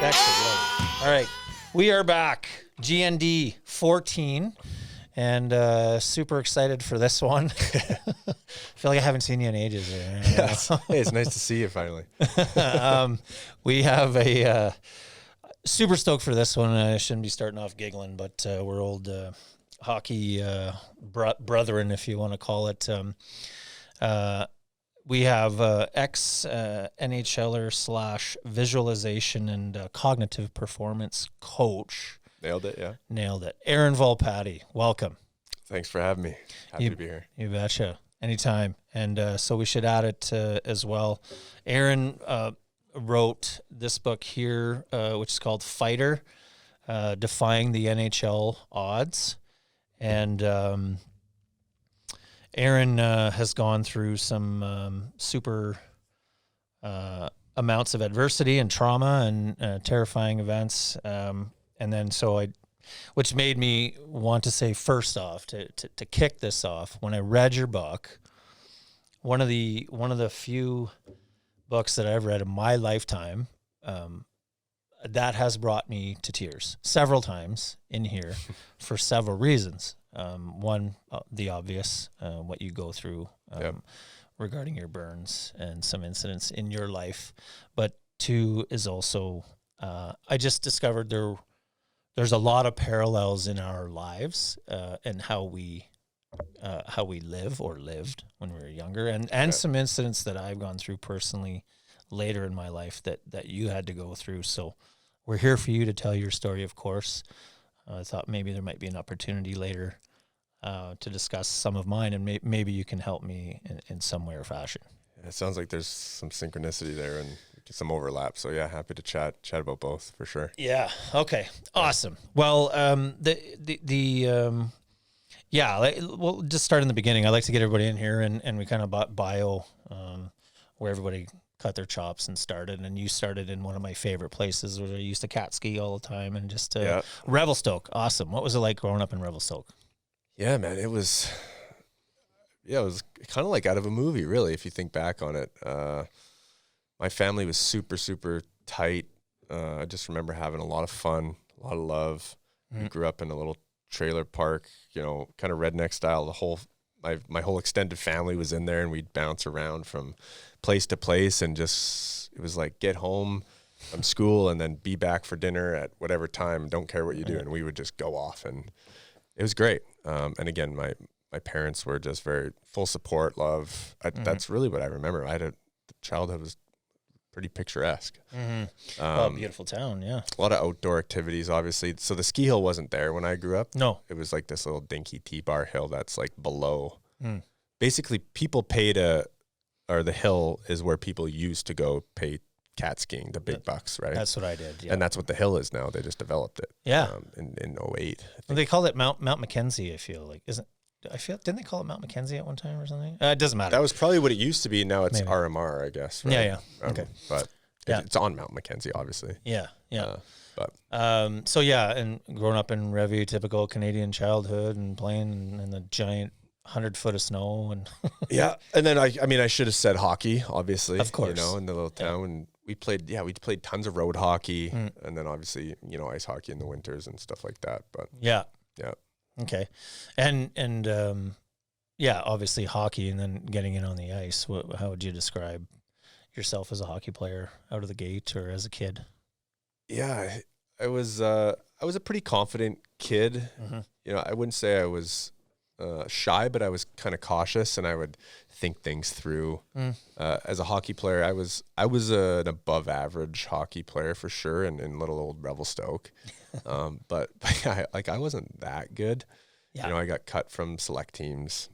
Excellent. All right. We are back. GND 14. And super excited for this one. I feel like I haven't seen you in ages. Yes. Hey, it's nice to see you finally. We have a super stoked for this one. I shouldn't be starting off giggling, but we're old hockey brethren, if you want to call it. We have ex-NHLer / visualization and cognitive performance coach. Nailed it, yeah. Nailed it. Aaron Volpatti, welcome. Thanks for having me. Happy to be here. You betcha. Anytime. And so we should add it as well. Aaron wrote this book here, which is called Fighter-Defying the NHL Odds. And Aaron has gone through some super amounts of adversity and trauma and terrifying events. And then which made me want to say first off, to kick this off, when I read your book, one of the few books that I've read in my lifetime that has brought me to tears several times in here for several reasons. One, the obvious, what you go through regarding your burns and some incidents in your life. But two is also, I just discovered there's a lot of parallels in our lives and how we live or lived when we were younger, and some incidents that I've gone through personally later in my life that you had to go through. So we're here for you to tell your story, of course. I thought maybe there might be an opportunity later to discuss some of mine, and maybe you can help me in some way or fashion. Yeah, it sounds like there's some synchronicity there and some overlap. So yeah, happy to chat about both for sure. Yeah. Okay. Awesome. Well, we'll just start in the beginning. I like to get everybody in here and we kind of bio where everybody cut their chops and started. And you started in one of my favorite places where I used to cat ski all the time, and just Revelstoke. Awesome. What was it like growing up in Revelstoke? Yeah, man, it was kind of like out of a movie, really, if you think back on it. My family was super, super tight. I just remember having a lot of fun, a lot of love. We grew up in a little trailer park, kind of redneck style. My whole extended family was in there, and we'd bounce around from place to place, and it was like get home from school and then be back for dinner at whatever time. Don't care what you do, and we would just go off, and it was great. And again, my parents were just very full support, love. That's really what I remember. The childhood was pretty picturesque. Beautiful town, yeah. A lot of outdoor activities, obviously. So the ski hill wasn't there when I grew up. No. It was like this little dinky T-bar hill that's like below. Basically, people pay or the hill is where people used to go pay cat skiing, the big bucks, right? That's what I did, yeah. And that's what the hill is now. They just developed it. Yeah. In 2008. Well, they called it Mount Mackenzie, I feel like. Didn't they call it Mount Mackenzie at one time or something? It doesn't matter. That was probably what it used to be. Now it's RMR, I guess. Right? Yeah. Okay. But it's on Mount Mackenzie, obviously. Yeah. And growing up in Revy, typical Canadian childhood, and playing in the giant 100-foot of snow, and and then I should have said hockey, obviously, of course, in the little town, and we played tons of road hockey, and then obviously ice hockey in the winters and stuff like that. But yeah. Okay. And obviously hockey, and then getting in on the ice. How would you describe yourself as a hockey player out of the gate or as a kid? Yeah, I was a pretty confident kid. I wouldn't say I was shy, but I was kind of cautious, and I would think things through. As a hockey player, I was an above average hockey player for sure, in little old Revelstoke. But I wasn't that good. Yeah. I got cut from select teams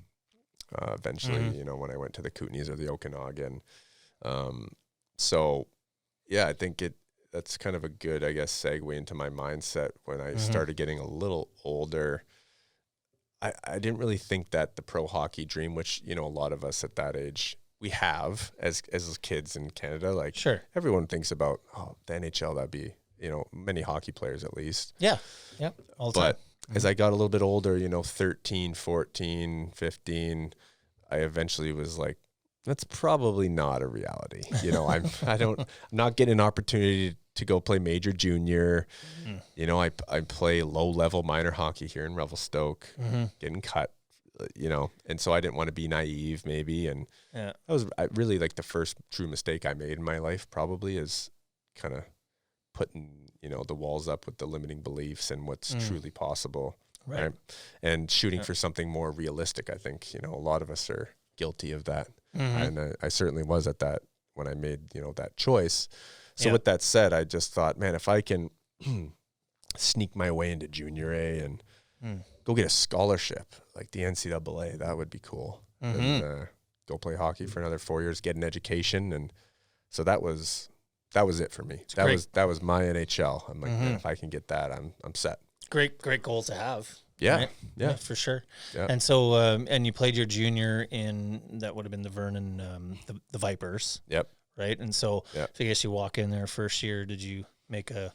eventually, when I went to the Kootenays or the Okanagan. I think that's kind of a good, I guess, segue into my mindset when I started getting a little older. I didn't really think that the pro hockey dream, which, a lot of us at that age, we have as kids in Canada, sure, everyone thinks about, the NHL, that'd be, many hockey players at least. Yeah. Yep. All the time. But as I got a little bit older, 13, 14, 15, I eventually was like, that's probably not a reality. I'm not getting an opportunity to go play major junior. You know, I play low-level minor hockey here in Revelstoke, getting cut, you know, and so I didn't want to be naive maybe. And that was really like the first true mistake I made in my life, probably, is kind of putting, you know, the walls up with the limiting beliefs and what's truly possible. Right. And shooting for something more realistic. I think, you know, a lot of us are guilty of that. And I certainly was at that when I made, you know, that choice. So with that said, I just thought, man, if I can sneak my way into junior A and go get a scholarship like the NCAA, that would be cool. And go play hockey for another 4 years, get an education. And so that was it for me. That was my NHL. I'm like, man, if I can get that, I'm set. Great goal to have. Yeah, right? yeah, for sure. Yeah. And so, and you played your junior in, that would have been the Vernon, the Vipers. Yep. Right. And so, I guess you walk in there first year. Did you make a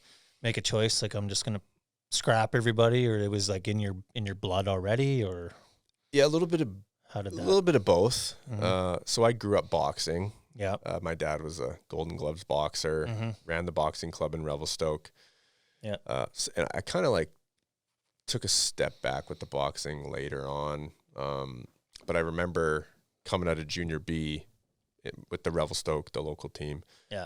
choice? Like, I'm just gonna scrap everybody, or it was like in your blood already, or? Yeah, a little bit of both. So I grew up boxing. Yeah. My dad was a Golden Gloves boxer. Ran the boxing club in Revelstoke. Yeah. And I kind of like took a step back with the boxing later on. But I remember coming out of junior B with the Revelstoke, the local team. Yeah.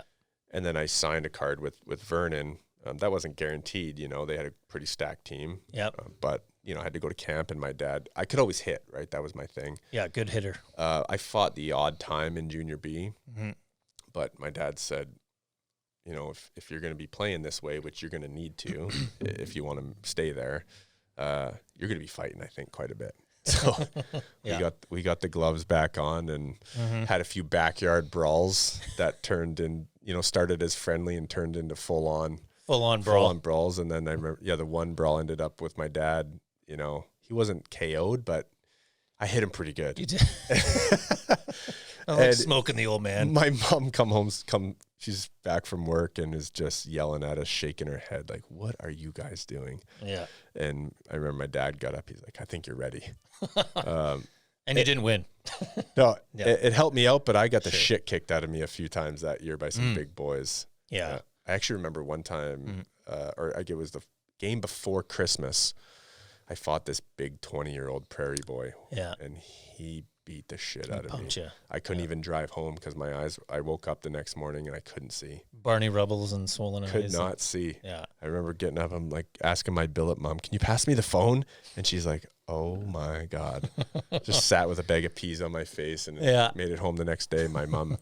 And then I signed a card with Vernon. That wasn't guaranteed, you know, they had a pretty stacked team. Yeah. But, you know, I had to go to camp, and my dad, I could always hit, right? That was my thing. Yeah. Good hitter. I fought the odd time in junior B, but my dad said, you know, if you're going to be playing this way, which you're going to need to, if you want to stay there, you're going to be fighting, I think, quite a bit. So we got the gloves back on and had a few backyard brawls that turned in, you know, started as friendly and turned into full on brawls. And then I remember, the one brawl ended up with my dad. You know, he wasn't KO'd, but I hit him pretty good. You did. I like smoking the old man. My mom she's back from work and is just yelling at us, shaking her head, like, what are you guys doing? Yeah. And I remember my dad got up. He's like, I think you're ready. And you didn't win. No, it helped me out, but I got the shit kicked out of me a few times that year by some big boys. Yeah. I actually remember one time, or I guess it was the game before Christmas, I fought this big 20-year-old prairie boy. Yeah. And he beat the shit out of me. I couldn't even drive home because my eyes, I woke up the next morning and I couldn't see. Barney Rubbles and swollen eyes. Could not see. Yeah. I remember getting up, I'm like asking my billet mom, can you pass me the phone? And she's like, oh my God. Just sat with a bag of peas on my face and made it home the next day. My mom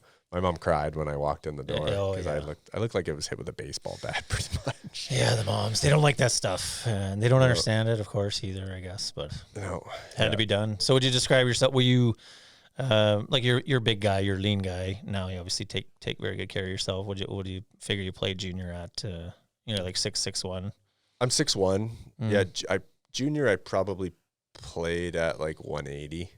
cried when I walked in the door because I looked like it was hit with a baseball bat pretty much. Yeah, the moms, they don't like that stuff, and they don't understand it, of course, either, I guess. But had to be done. So, would you describe yourself? Were you like you're a big guy, you're a lean guy. Now you obviously take very good care of yourself. What do you figure you played junior at? Like 6'1"? I'm 6'1". Yeah, junior I probably played at like 180.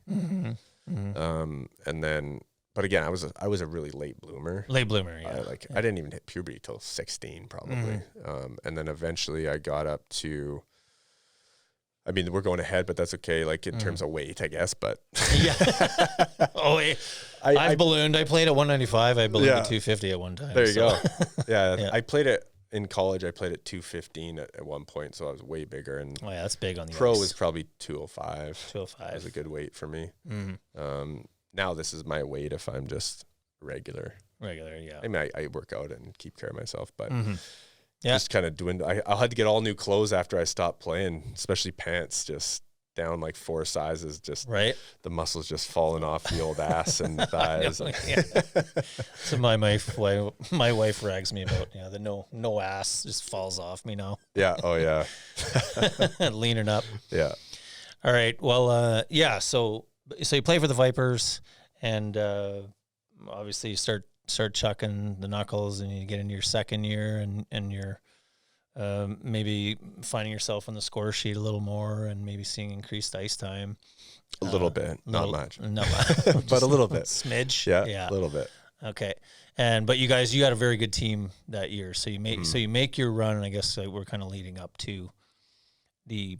And then. But again, I was a really late bloomer. Yeah. I didn't even hit puberty till 16 probably. And then eventually I got up to, I mean, we're going ahead, but that's okay. Like in terms of weight, I guess, but. Yeah. I ballooned. I played at 195. I ballooned at 250 at one time. There you go. Yeah. I played it in college. I played at 215 at one point. So I was way bigger. And that's big on the pro ice. was probably 205. 205 was a good weight for me. Now this is my weight if I'm just regular. Yeah. I mean, I work out and keep care of myself, but just kind of doing. I had to get all new clothes after I stopped playing, especially pants. Just down like 4 sizes. Just the muscles just falling off the old ass and thighs. So my wife rags me about the no ass just falls off me now. Yeah. Oh yeah. Leaning up. Yeah. All right. Well. So you play for the Vipers, and obviously you start chucking the knuckles, and you get into your second year, and you're maybe finding yourself on the score sheet a little more, and maybe seeing increased ice time. A little bit, not much, but a little bit, smidge. Yeah, a little bit. Okay, but you had a very good team that year, so you make your run, and I guess we're kind of leading up to the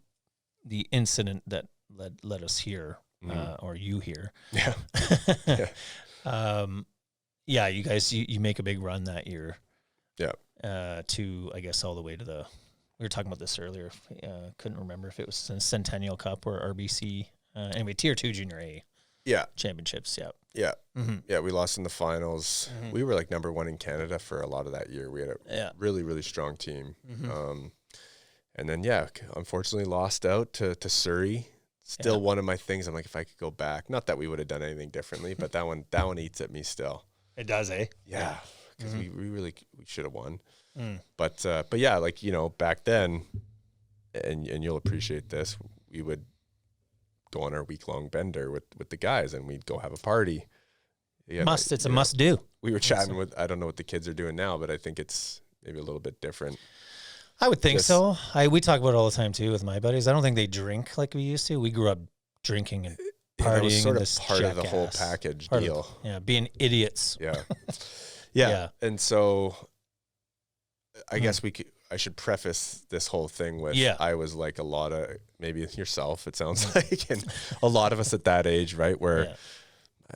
incident that led us here. Or you here. Yeah. You guys, you make a big run that year. Yeah. to, I guess, all the way to we were talking about this earlier. Couldn't remember if it was Centennial Cup or RBC. Anyway, Tier 2 Junior A championships, Yeah. Yeah, we lost in the finals. We were like number 1 in Canada for a lot of that year. We had a really, really strong team. And then, unfortunately lost out to Surrey. Still one of my things. I'm like, if I could go back, not that we would have done anything differently, but that one eats at me still. It does, eh? Yeah, because we should have won. But yeah, like, back then, and you'll appreciate this, we would go on our week-long bender with the guys, and we'd go have a party. It's a must-do. We were chatting with, I don't know what the kids are doing now, but I think it's maybe a little bit different. I would think so. We talk about it all the time too with my buddies. I don't think they drink like we used to. We grew up drinking and partying. That was sort of part of the whole package deal. Being idiots. Yeah. And so I guess I should preface this whole thing with I was like a lot of, maybe yourself, it sounds like, and a lot of us at that age, right, where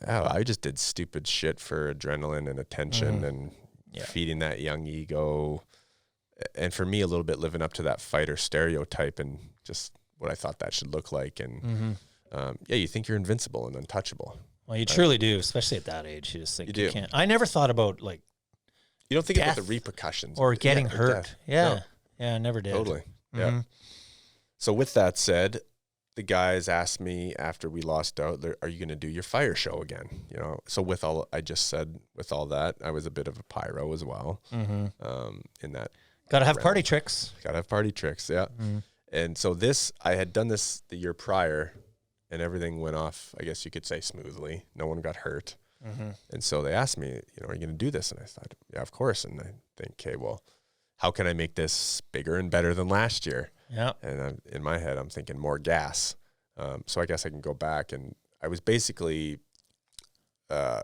I just did stupid shit for adrenaline and attention and feeding that young ego. And for me, a little bit living up to that fighter stereotype and just what I thought that should look like. And you think you're invincible and untouchable. Well, you truly do, especially at that age. You just think you can't. I never thought about like, you don't think about the repercussions or getting hurt. I never did. Totally. Yeah. So with that said, the guys asked me after we lost out, are you going to do your fire show again? So with all I just said, with all that, I was a bit of a pyro as well. In that. Got to have party tricks. Got to have party tricks, yeah. And so I had done this the year prior, and everything went off, I guess you could say, smoothly. No one got hurt. And so they asked me, are you going to do this? And I thought, yeah, of course. And I think, okay, well, how can I make this bigger and better than last year? Yeah. And in my head, I'm thinking more gas. So I guess I can go back. And I was basically, I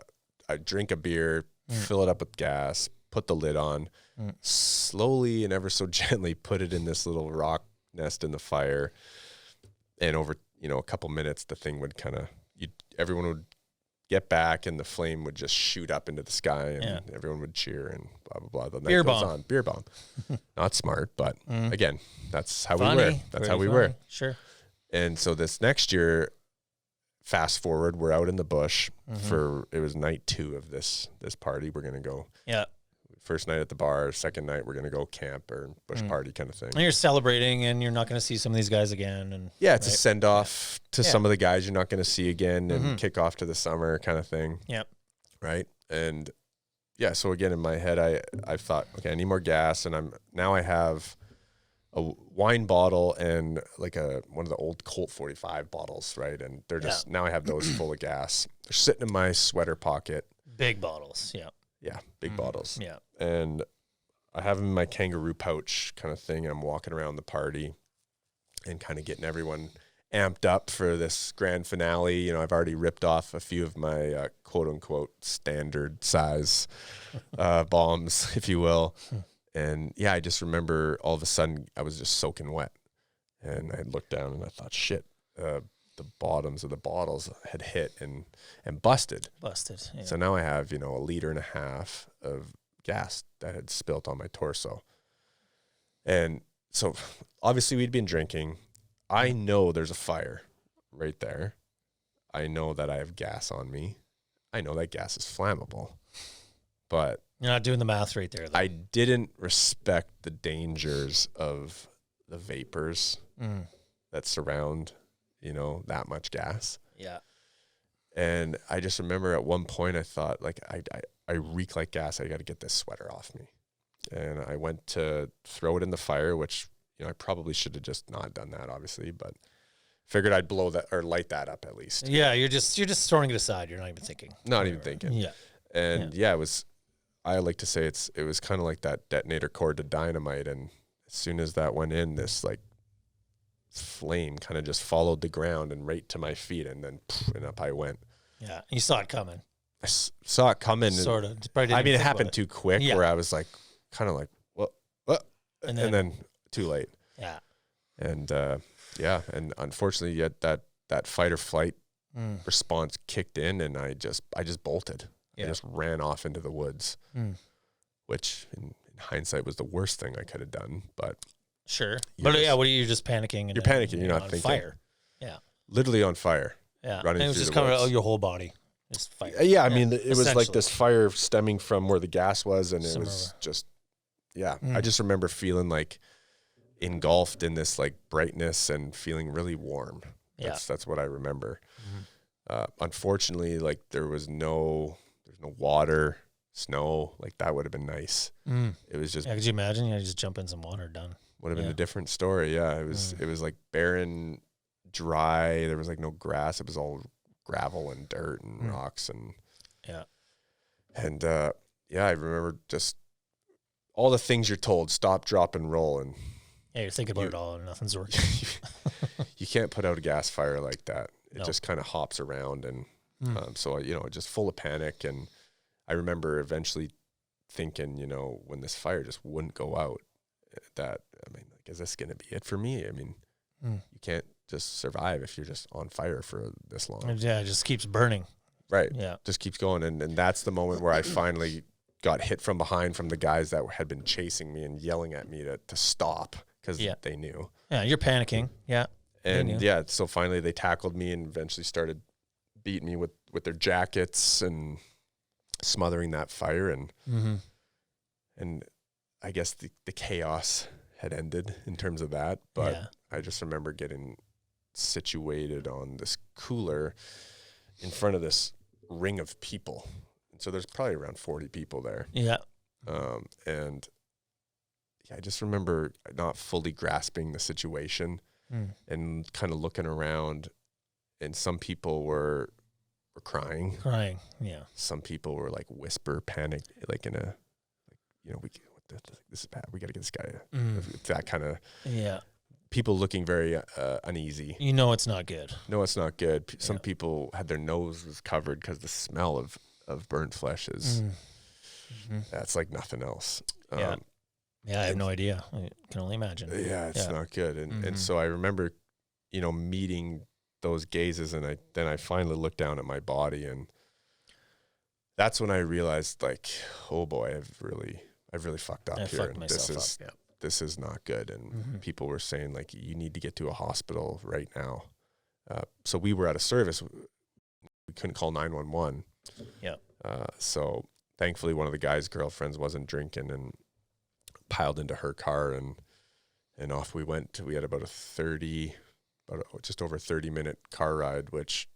drink a beer, fill it up with gas, put the lid on, slowly and ever so gently put it in this little rock nest in the fire. And over, a couple minutes, the thing would everyone would get back and the flame would just shoot up into the sky and everyone would cheer and blah, blah, blah. The night goes on. Beer bomb. Not smart, but again, that's how we were. That's how we were. Sure. And so this next year, fast forward, we're out in the bush it was night 2 of this party. We're going to go. Yeah. First night at the bar, second night we're going to go camp or bush party kind of thing. And you're celebrating and you're not going to see some of these guys again. And it's a send off to some of the guys you're not going to see again and kick off to the summer kind of thing. Yep. Right. And so again, in my head, I thought, okay, I need more gas. And I have a wine bottle and like one of the old Colt 45 bottles. Right. And they're just, now I have those full of gas. They're sitting in my sweater pocket. Big bottles. Yeah. Yeah, big bottles. Yeah. And I have them in my kangaroo pouch kind of thing. And I'm walking around the party and kind of getting everyone amped up for this grand finale. I've already ripped off a few of my quote unquote standard size bombs, if you will. And I just remember all of a sudden I was just soaking wet. And I looked down and I thought, shit, the bottoms of the bottles had hit and busted. Yeah. So now I have, 1.5 liters of gas that had spilt on my torso. And so obviously we'd been drinking. I know there's a fire right there. I know that I have gas on me. I know that gas is flammable. But you're not doing the math right there, though. I didn't respect the dangers of the vapors that surround that much gas. Yeah. And I just remember at one point I thought, like, I reek like gas. I got to get this sweater off me. And I went to throw it in the fire, which, I probably should have just not done that, obviously, but figured I'd blow that or light that up at least. Yeah. You're just throwing it aside. You're not even thinking. Not even thinking. Yeah. And it was, I like to say it was kind of like that detonator cord to dynamite. And as soon as that went in, this like flame kind of just followed the ground and right to my feet, and then and up I went. Yeah, you saw it coming. I saw it coming. Sort of. I mean, it happened too quick where I was like, kind of like, what? And then too late. Yeah. And and unfortunately, yet that fight or flight response kicked in, and I just bolted. I just ran off into the woods, which in hindsight was the worst thing I could have done, but sure. But what are you just panicking? And you're panicking. You're not on thinking. Fire. Yeah. Literally on fire. Yeah. Running and it was through just the kind woods. of your whole body. Just fire. Yeah, I mean, it was like this fire stemming from where the gas was, and it Similar. was just, I just remember feeling like engulfed in this like brightness and feeling really warm. That's what I remember. Unfortunately, like there's no water, snow, like that would have been nice. It was just, could you imagine? You just jump in some water, done. Would have been a different story. Yeah, it was like barren, dry. There was like no grass. It was all gravel and dirt and rocks and I remember just all the things you're told: stop, drop, and roll. And you're thinking about it all, and nothing's working. You can't put out a gas fire like that. It just kind of hops around, and so just full of panic. And I remember eventually thinking, when this fire just wouldn't go out, that is this going to be it for me? I mean, you can't just survive if you're just on fire for this long. Yeah, it just keeps burning. Right. Yeah. Just keeps going. And that's the moment where I finally got hit from behind from the guys that had been chasing me and yelling at me to stop because they knew. Yeah, you're panicking. Yeah. And so finally they tackled me and eventually started beating me with their jackets and smothering that fire. And I guess the chaos had ended in terms of that. But I just remember getting situated on this cooler in front of this ring of people. And so there's probably around 40 people there. Yeah. And I just remember not fully grasping the situation and kind of looking around, and some people were crying. Yeah. Some people were like whisper panic, like in a, this is bad. We got to get this guy. That kind of people looking very uneasy. It's not good. No, it's not good. Some people had their noses covered because the smell of burnt flesh is that's like nothing else. I have no idea. I can only imagine. Yeah, it's not good. And so I remember, meeting those gazes, and then I finally looked down at my body, and that's when I realized, like, oh boy, I've really fucked up here. And this is not good. And people were saying, like, you need to get to a hospital right now. So we were at a service. We couldn't call 911. Yeah. So thankfully one of the guy's girlfriends wasn't drinking and piled into her car, and off we went. We had about just over a 30-minute car ride, which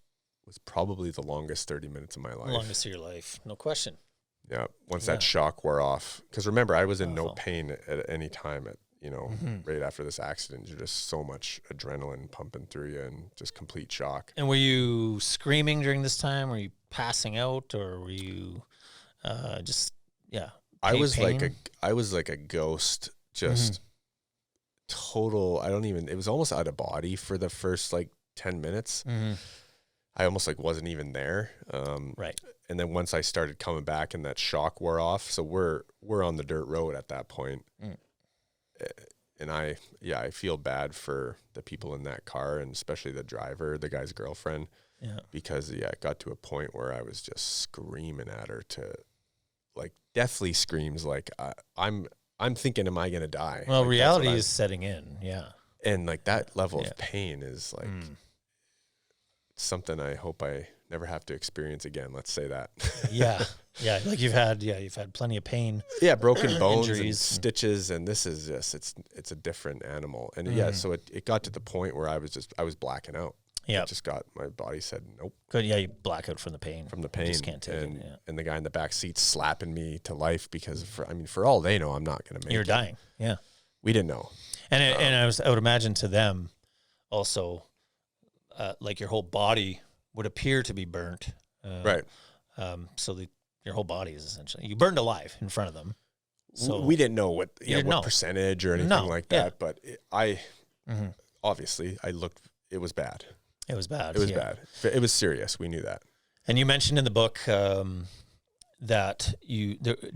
was probably the longest 30 minutes of my life. Longest of your life, no question. Yeah. Once that shock wore off, because remember, I was in no pain at any time right after this accident. You're just so much adrenaline pumping through you and just complete shock. And were you screaming during this time? Were you passing out, or were you I was like a ghost, just total. It was almost out of body for the first like 10 minutes. I almost like wasn't even there. Right. And then once I started coming back and that shock wore off, so we're on the dirt road at that point. And I feel bad for the people in that car, and especially the driver, the guy's girlfriend, because it got to a point where I was just screaming at her to, like, deathly screams, like I'm thinking, am I gonna die? Well, like, reality is setting in, and like that level of pain is like something I hope I never have to experience again. Let's say that. Like you've had plenty of pain. Yeah, broken bones, injuries, and stitches, and this is just it's a different animal. And so it got to the point where I was blacking out. Yeah, just my body said nope. Good, you black out from the pain. From the pain, you just can't take it. Yeah. And the guy in the back seat slapping me to life because for all they know, I'm not going to make it. You're dying. Yeah, we didn't know. And I would imagine to them also, like your whole body would appear to be burnt. Right. So your whole body is essentially, you burned alive in front of them. So we didn't know what percentage or anything like that, but obviously it was bad. It was bad. It was bad. It was serious. We knew that. And you mentioned in the book that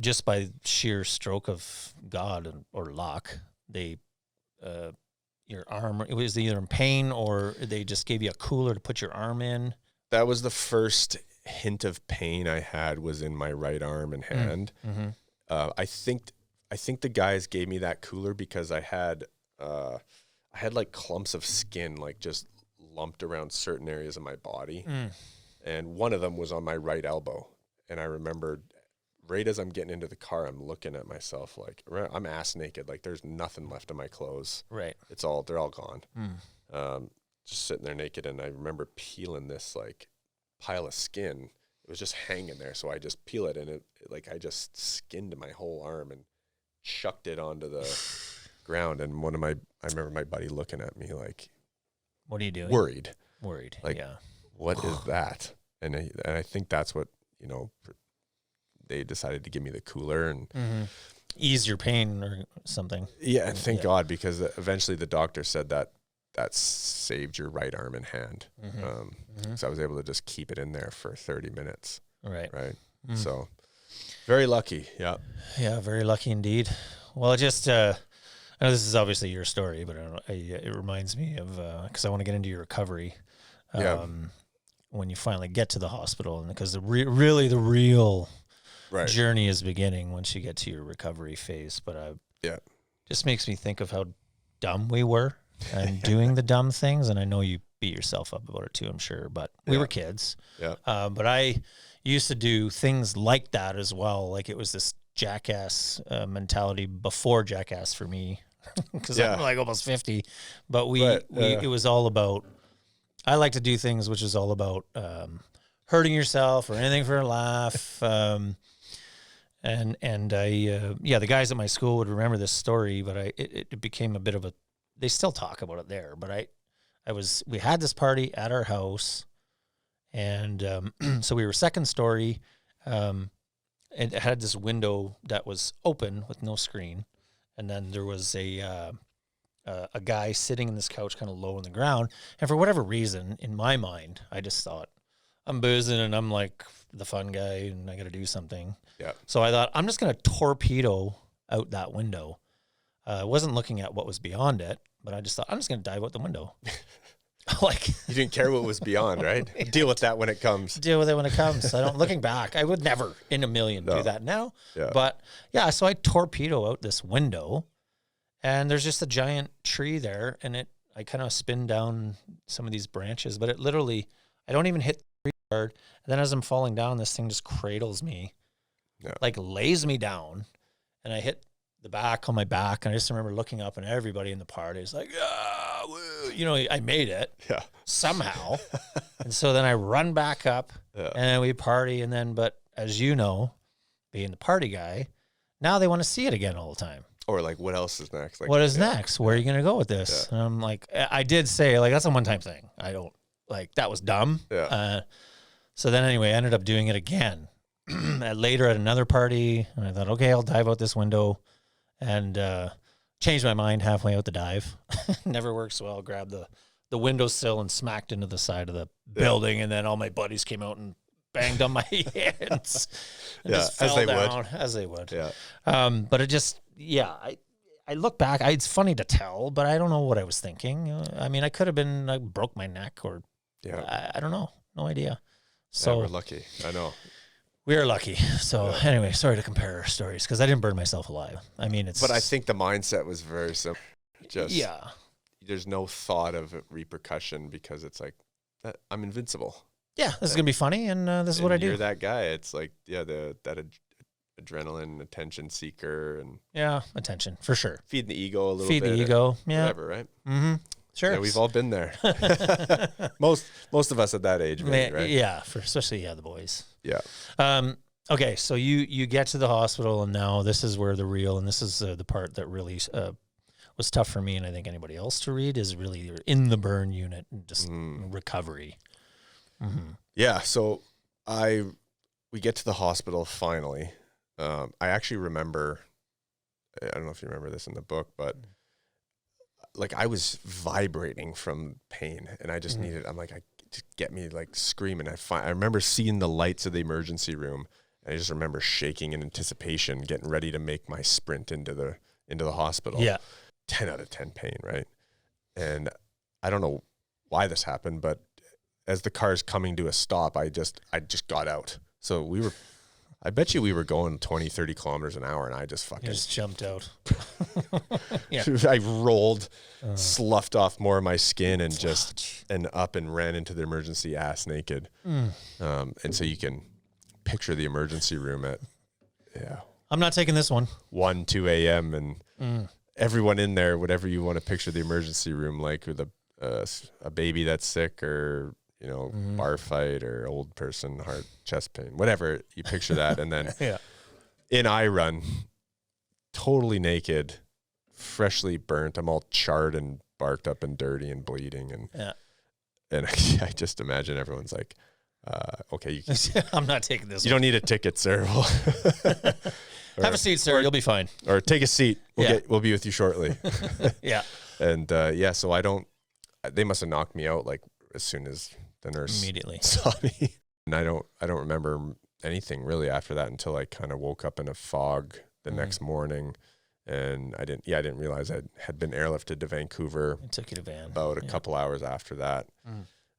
just by sheer stroke of God or luck, your arm, it was either in pain or they just gave you a cooler to put your arm in. That was the first hint of pain I had, was in my right arm and hand. I think think the guys gave me that cooler because I had like clumps of skin, like just lumped around certain areas of my body. And one of them was on my right elbow. And I remember right as I'm getting into the car, I'm looking at myself like I'm ass naked. Like there's nothing left of my clothes. Right. They're all gone. Just sitting there naked. And I remember peeling this like pile of skin. It was just hanging there. So I just peel it, and I just skinned my whole arm and chucked it onto the ground. And I remember my buddy looking at me like, what are you doing? Worried. Like, yeah. What is that? And I think that's what, they decided to give me the cooler and ease your pain or something. Yeah. And thank God, because eventually the doctor said that saved your right arm and hand. So I was able to just keep it in there for 30 minutes. Right. So very lucky. Yeah, very lucky indeed. Well, I know this is obviously your story, but it reminds me of, because I want to get into your recovery. When you finally get to the hospital, and because the real journey is beginning once you get to your recovery phase. But just makes me think of how dumb we were and doing the dumb things. And I know you beat yourself up about it too, I'm sure, but we were kids. But I used to do things like that as well. Like it was this jackass mentality before jackass for me, because I'm like almost 50, but it was all about, I like to do things which is all about hurting yourself or anything for a laugh. And the guys at my school would remember this story, but it became a bit of they still talk about it there, but we had this party at our house, and so we were second story. It had this window that was open with no screen, and then there was a guy sitting in this couch kind of low on the ground. And for whatever reason, in my mind, I just thought, I'm boozing and I'm like the fun guy and I got to do something. Yeah. So I thought, I'm just going to torpedo out that window. I wasn't looking at what was beyond it, but I just thought, I'm just going to dive out the window. Like, you didn't care what was beyond, right? Deal with that when it comes. Deal with it when it comes. Looking back, I would never in a million do that now. Yeah. But yeah, so I torpedo out this window, and there's just a giant tree there, and I kind of spin down some of these branches, but it literally, I don't even hit the tree hard. And then as I'm falling down, this thing just cradles me, like lays me down, and I hit the back on my back. And I just remember looking up, and everybody in the party is like, I made it somehow. And so then I run back up, and then we party. And then, but as you know, being the party guy, now they want to see it again all the time. Or like, what else is next? Like, what is next? Where are you going to go with this? And I'm like, I did say, like, that's a one-time thing. I don't, like, that was dumb. So then anyway, I ended up doing it again later at another party. And I thought, okay, I'll dive out this window, and changed my mind halfway out the dive. Never works well. Grabbed the windowsill and smacked into the side of the building. And then all my buddies came out and banged on my hands. And just fell down, as they would. But it just, I look back, it's funny to tell, but I don't know what I was thinking. I mean, I could have been, I broke my neck, or I don't know. No idea. So we're lucky. I know. We are lucky. So anyway, sorry to compare our stories, because I didn't burn myself alive. I mean, but I think the mindset was very simple. Just, there's no thought of repercussion, because it's like, I'm invincible. Yeah, this is going to be funny, and this is what I do. You're that guy. It's like, that adrenaline, attention seeker. And attention, for sure. Feeding the ego a little bit. Feed the ego, whatever, right? Mm-hmm. Sure. Yeah, we've all been there. most of us at that age, maybe, right? Yeah, especially the boys. Yeah. Okay, so you get to the hospital, and now this is where and this is the part that really was tough for me, and I think anybody else to read, is really you're in the burn unit and just recovery. Mm-hmm. Yeah, so we get to the hospital finally. I actually remember, I don't know if you remember this in the book, but like I was vibrating from pain, and I just needed, I'm like, just get me like screaming. I remember seeing the lights of the emergency room, and I just remember shaking in anticipation, getting ready to make my sprint into the hospital. Yeah. 10 out of 10 pain, right? And I don't know why this happened, but as the car's coming to a stop, I just got out. So we were I bet you we were going 20, 30 kilometers an hour, and I just fucking just jumped out. Yeah. I rolled, sloughed off more of my skin, and up and ran into the emergency ass naked. And so you can picture the emergency room at I'm not taking this one. 1, 2 a.m. and everyone in there, whatever you want to picture the emergency room like, with a baby that's sick, or bar fight, or old person, heart, chest pain, whatever you picture that. And then in I run, totally naked, freshly burnt. I'm all charred and barked up and dirty and bleeding. And I just imagine everyone's like, okay, I'm not taking this. You don't need a ticket, sir. Have a seat, sir. You'll be fine. Or take a seat. We'll be with you shortly. Yeah. And so they must have knocked me out like as soon as the nurse immediately saw me. And I don't remember anything really after that until I kind of woke up in a fog the next morning. And I didn't realize I had been airlifted to Vancouver. It took you to Van. About a couple hours after that.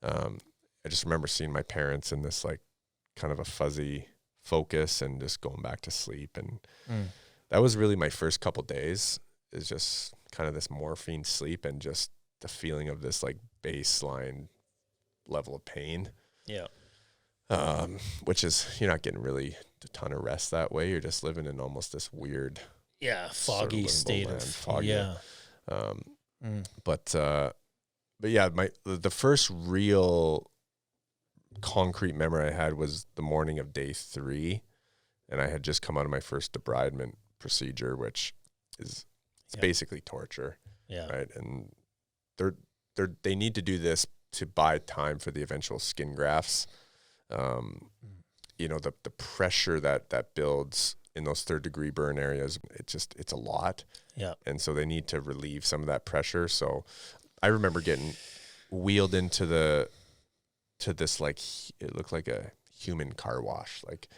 I just remember seeing my parents in this like kind of a fuzzy focus and just going back to sleep. And that was really my first couple days, is just kind of this morphine sleep and just the feeling of this like baseline level of pain. Yeah. Which is, you're not getting really a ton of rest that way. You're just living in almost this weird, foggy state of foggy. Yeah. But yeah, the first real concrete memory I had was the morning of day 3, and I had just come out of my first debridement procedure, which is basically torture. Yeah. Right. And they need to do this to buy time for the eventual skin grafts. The pressure that builds in those 3rd-degree burn areas, it's a lot. Yeah. And so they need to relieve some of that pressure. So I remember getting wheeled into this, like, it looked like a human car wash, like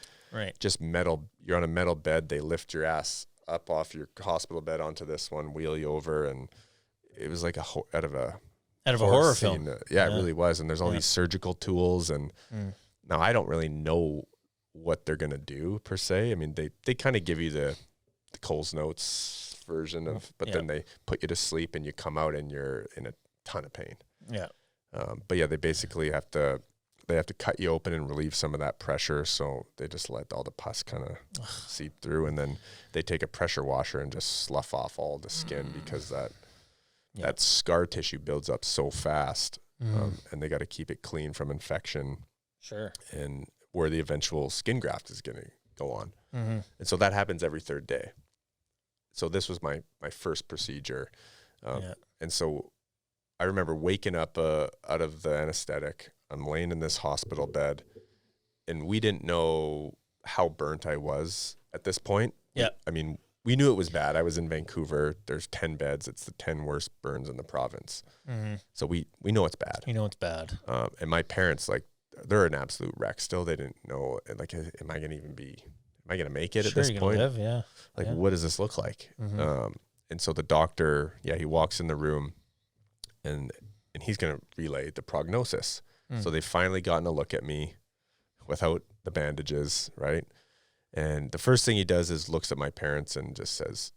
just metal. You're on a metal bed. They lift your ass up off your hospital bed onto this one, wheel you over. And it was like out of a horror film. Yeah, it really was. And there's all these surgical tools. And now I don't really know what they're going to do per se. I mean, they kind of give you the Coles Notes version of, but then they put you to sleep and you come out and you're in a ton of pain. Yeah. But yeah, they basically have to cut you open and relieve some of that pressure. So they just let all the pus kind of seep through, and then they take a pressure washer and just slough off all the skin because that scar tissue builds up so fast, and they got to keep it clean from infection. Sure. And where the eventual skin graft is going to go on. And so that happens every 3rd day. So this was my first procedure. And so I remember waking up out of the anesthetic. I'm laying in this hospital bed, and we didn't know how burnt I was at this point. Yeah. I mean, we knew it was bad. I was in Vancouver. There's 10 beds. It's the 10 worst burns in the province. So we know it's bad. You know it's bad. And my parents, like, they're an absolute wreck still. They didn't know, like, am I going to make it at this point? Live, yeah. Like, what does this look like? And so the doctor, he walks in the room, and he's going to relay the prognosis. So they've finally gotten a look at me without the bandages, right? And the first thing he does is looks at my parents and just says,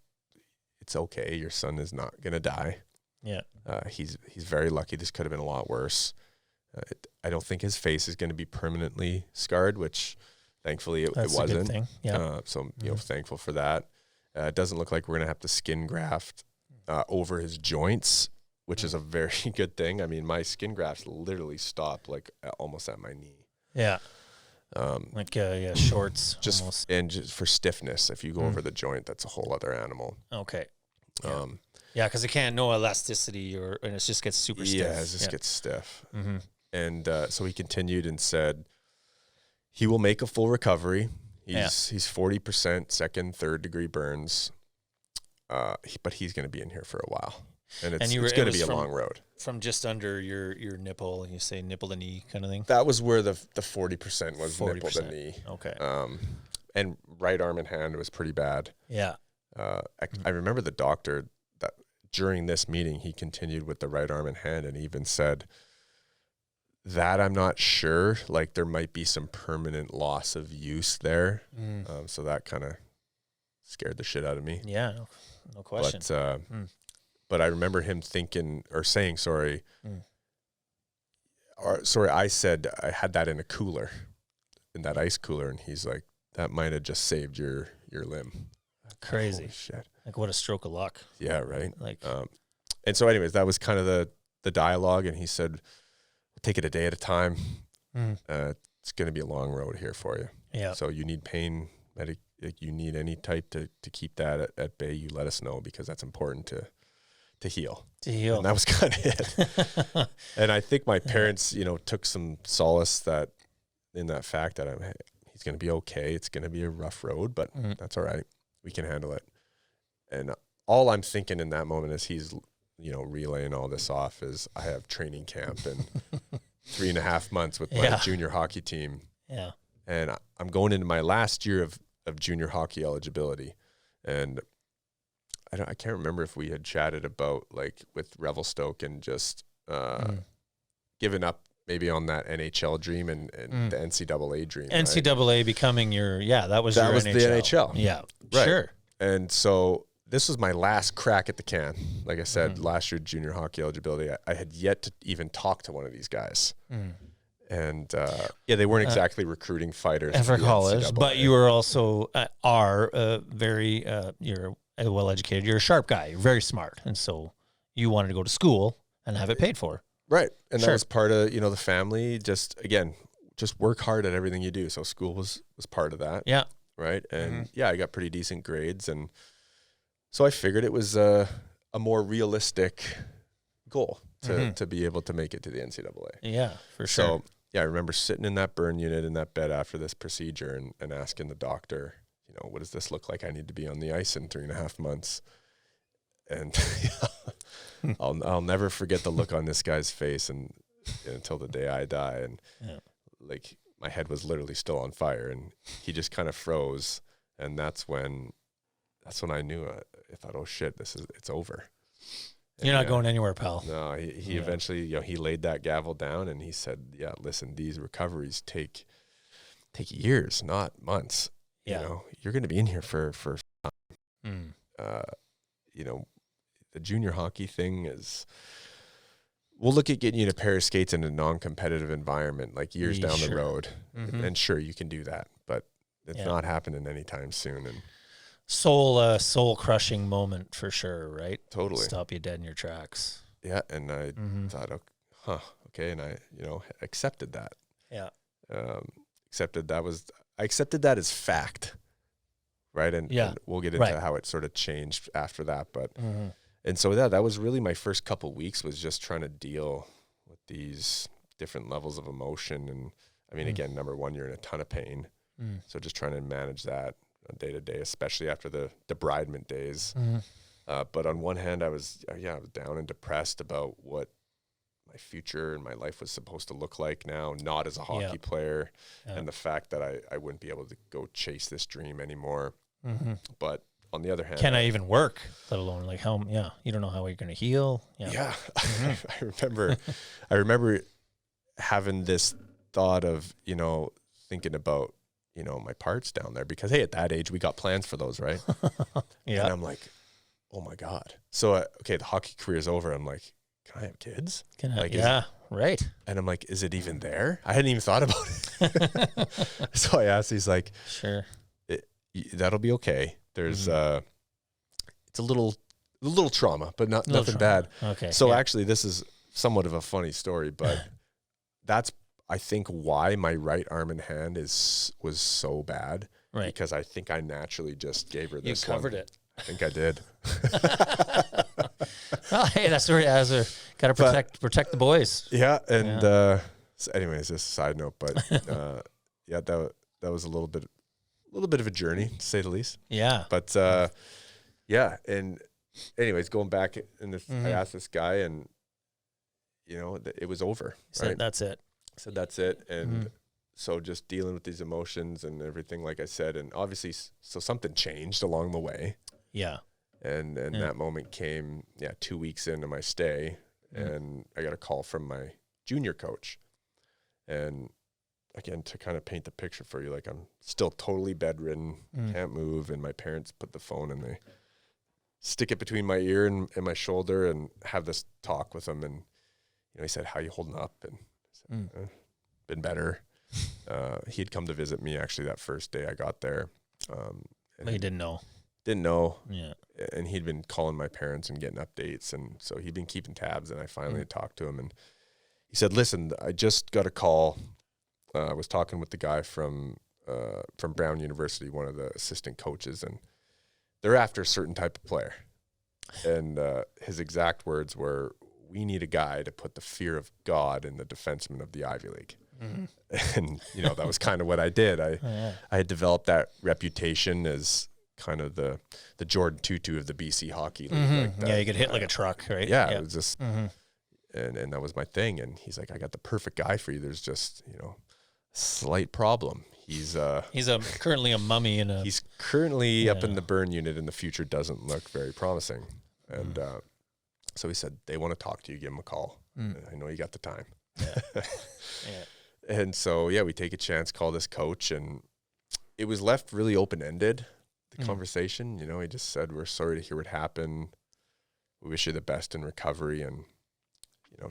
"It's okay. Your son is not going to die. Yeah. He's very lucky. This could have been a lot worse. I don't think his face is going to be permanently scarred," which thankfully it wasn't. A good thing. Yeah. So thankful for that. It doesn't look like we're going to have to skin graft over his joints, which is a very good thing. I mean, my skin grafts literally stop like almost at my knee. Yeah. Shorts. Just for stiffness. If you go over the joint, that's a whole other animal. Okay. Yeah, because it can't no elasticity and it just gets super stiff. Yeah, it just gets stiff. And so he continued and said, he will make a full recovery. He's 40% 2nd, 3rd-degree burns, but he's going to be in here for a while. And it's going to be a long road. From just under your nipple, you say nipple to knee kind of thing? That was where the 40% was 40%. Nipple to knee. Okay. And right arm and hand was pretty bad. Yeah. I remember the doctor that during this meeting, he continued with the right arm and hand and even said, that I'm not sure. Like there might be some permanent loss of use there. So that kind of scared the shit out of me. Yeah, no question. But I remember him thinking or saying, sorry, I said I had that in a cooler, in that ice cooler. And he's like, that might have just saved your limb. Crazy. Holy shit. Like what a stroke of luck. Yeah, right. Like, and so anyways, that was kind of the dialogue. And he said, we'll take it a day at a time. It's going to be a long road here for you. Yeah. So you need pain medic. You need any type to keep that at bay. You let us know because that's important to heal. And that was kind of it. And I think my parents, took some solace in that fact that he's going to be okay. It's going to be a rough road, but that's all right. We can handle it. And all I'm thinking in that moment as he's, relaying all this off is I have training camp in 3.5 months with my junior hockey team. Yeah. And I'm going into my last year of junior hockey eligibility. And I can't remember if we had chatted about like with Revelstoke and just giving up maybe on that NHL dream and the NCAA dream. NCAA right? Becoming that was the NHL. NHL. Yeah, right. Sure. And so this was my last crack at the can. Like I said, last year junior hockey eligibility, I had yet to even talk to one of these guys. And they weren't exactly recruiting fighters for college, but you were also very you're well educated. You're a sharp guy. You're very smart, and so you wanted to go to school and have it paid for. Right, and that was part of the family. Just work hard at everything you do. So school was part of that. Yeah. Right, and I got pretty decent grades, and so I figured it was a more realistic goal to be able to make it to the NCAA. Yeah, for sure. So I remember sitting in that burn unit in that bed after this procedure and asking the doctor, what does this look like? I need to be on the ice in 3.5 months. And I'll never forget the look on this guy's face until the day I die. And like my head was literally still on fire, and he just kind of froze. And that's when I knew. I thought, oh shit, it's over. You're not going anywhere, pal. No, he eventually, he laid that gavel down and he said, yeah, listen, these recoveries take years, not months. Yeah. You're going to be in here for time. The junior hockey thing is, we'll look at getting you a pair of skates in a non-competitive environment, like years down the road. And sure, you can do that, but it's not happening anytime soon. And soul crushing moment for sure, right? Totally. Stop you dead in your tracks. Yeah. And I thought, okay. And I, accepted that. Yeah. I accepted that as fact. Right. And we'll get into how it sort of changed after that. But, and so that was really my first couple weeks, was just trying to deal with these different levels of emotion. And I mean, again, number one, you're in a ton of pain. So just trying to manage that day to day, especially after the debridement days. But on one hand, I was down and depressed about what my future and my life was supposed to look like now, not as a hockey player, and the fact that I wouldn't be able to go chase this dream anymore. But on the other hand, can I even work, let alone like how, you don't know how you're going to heal. Yeah. I remember having this thought of, thinking about, my parts down there, because, hey, at that age, we got plans for those, right? And I'm like, oh my God. So, the hockey career is over. I'm like, can I have kids? Right. And I'm like, is it even there? I hadn't even thought about it. So I asked, he's like, sure. That'll be okay. There's, it's a little trauma, but nothing bad. Okay. So actually, this is somewhat of a funny story, but that's, I think, why my right arm and hand was so bad. Right. Because I think I naturally just gave her this one. You covered it. I think I did. Well, hey, that's where got to protect the boys. Yeah. And so anyways, just a side note, but that was a little bit of a journey, to say the least. Yeah. But and anyways, going back, and I asked this guy, and it was over. Right? That's it. So that's it. And so just dealing with these emotions and everything, like I said, and obviously, so something changed along the way. Yeah. And that moment came, 2 weeks into my stay, and I got a call from my junior coach. And again, to kind of paint the picture for you, like I'm still totally bedridden, can't move, and my parents put the phone and they stick it between my ear and my shoulder and have this talk with him. And, he said, "How you holding up?" And I said, "Been better." He had come to visit me actually that first day I got there. And he didn't know. Didn't know. Yeah. And he'd been calling my parents and getting updates. And so he'd been keeping tabs. And I finally had talked to him. And he said, "Listen, I just got a call. I was talking with the guy from Brown University, one of the assistant coaches, and they're after a certain type of player." And his exact words were, "We need a guy to put the fear of God in the defenseman of the Ivy League." And, that was kind of what I did. I had developed that reputation as kind of the Jordan Tutu of the BC Hockey League. Like that. Yeah, you get hit like a truck, right? Yeah, it was just, and that was my thing. And he's like, "I got the perfect guy for you. There's just, slight problem. He's currently a mummy in a. He's currently up in the burn unit, and the future doesn't look very promising." And so he said, "They want to talk to you. Give him a call. I know you got the time." Yeah. And so we take a chance, call this coach, and it was left really open ended. The conversation, he just said, "We're sorry to hear what happened. We wish you the best in recovery, and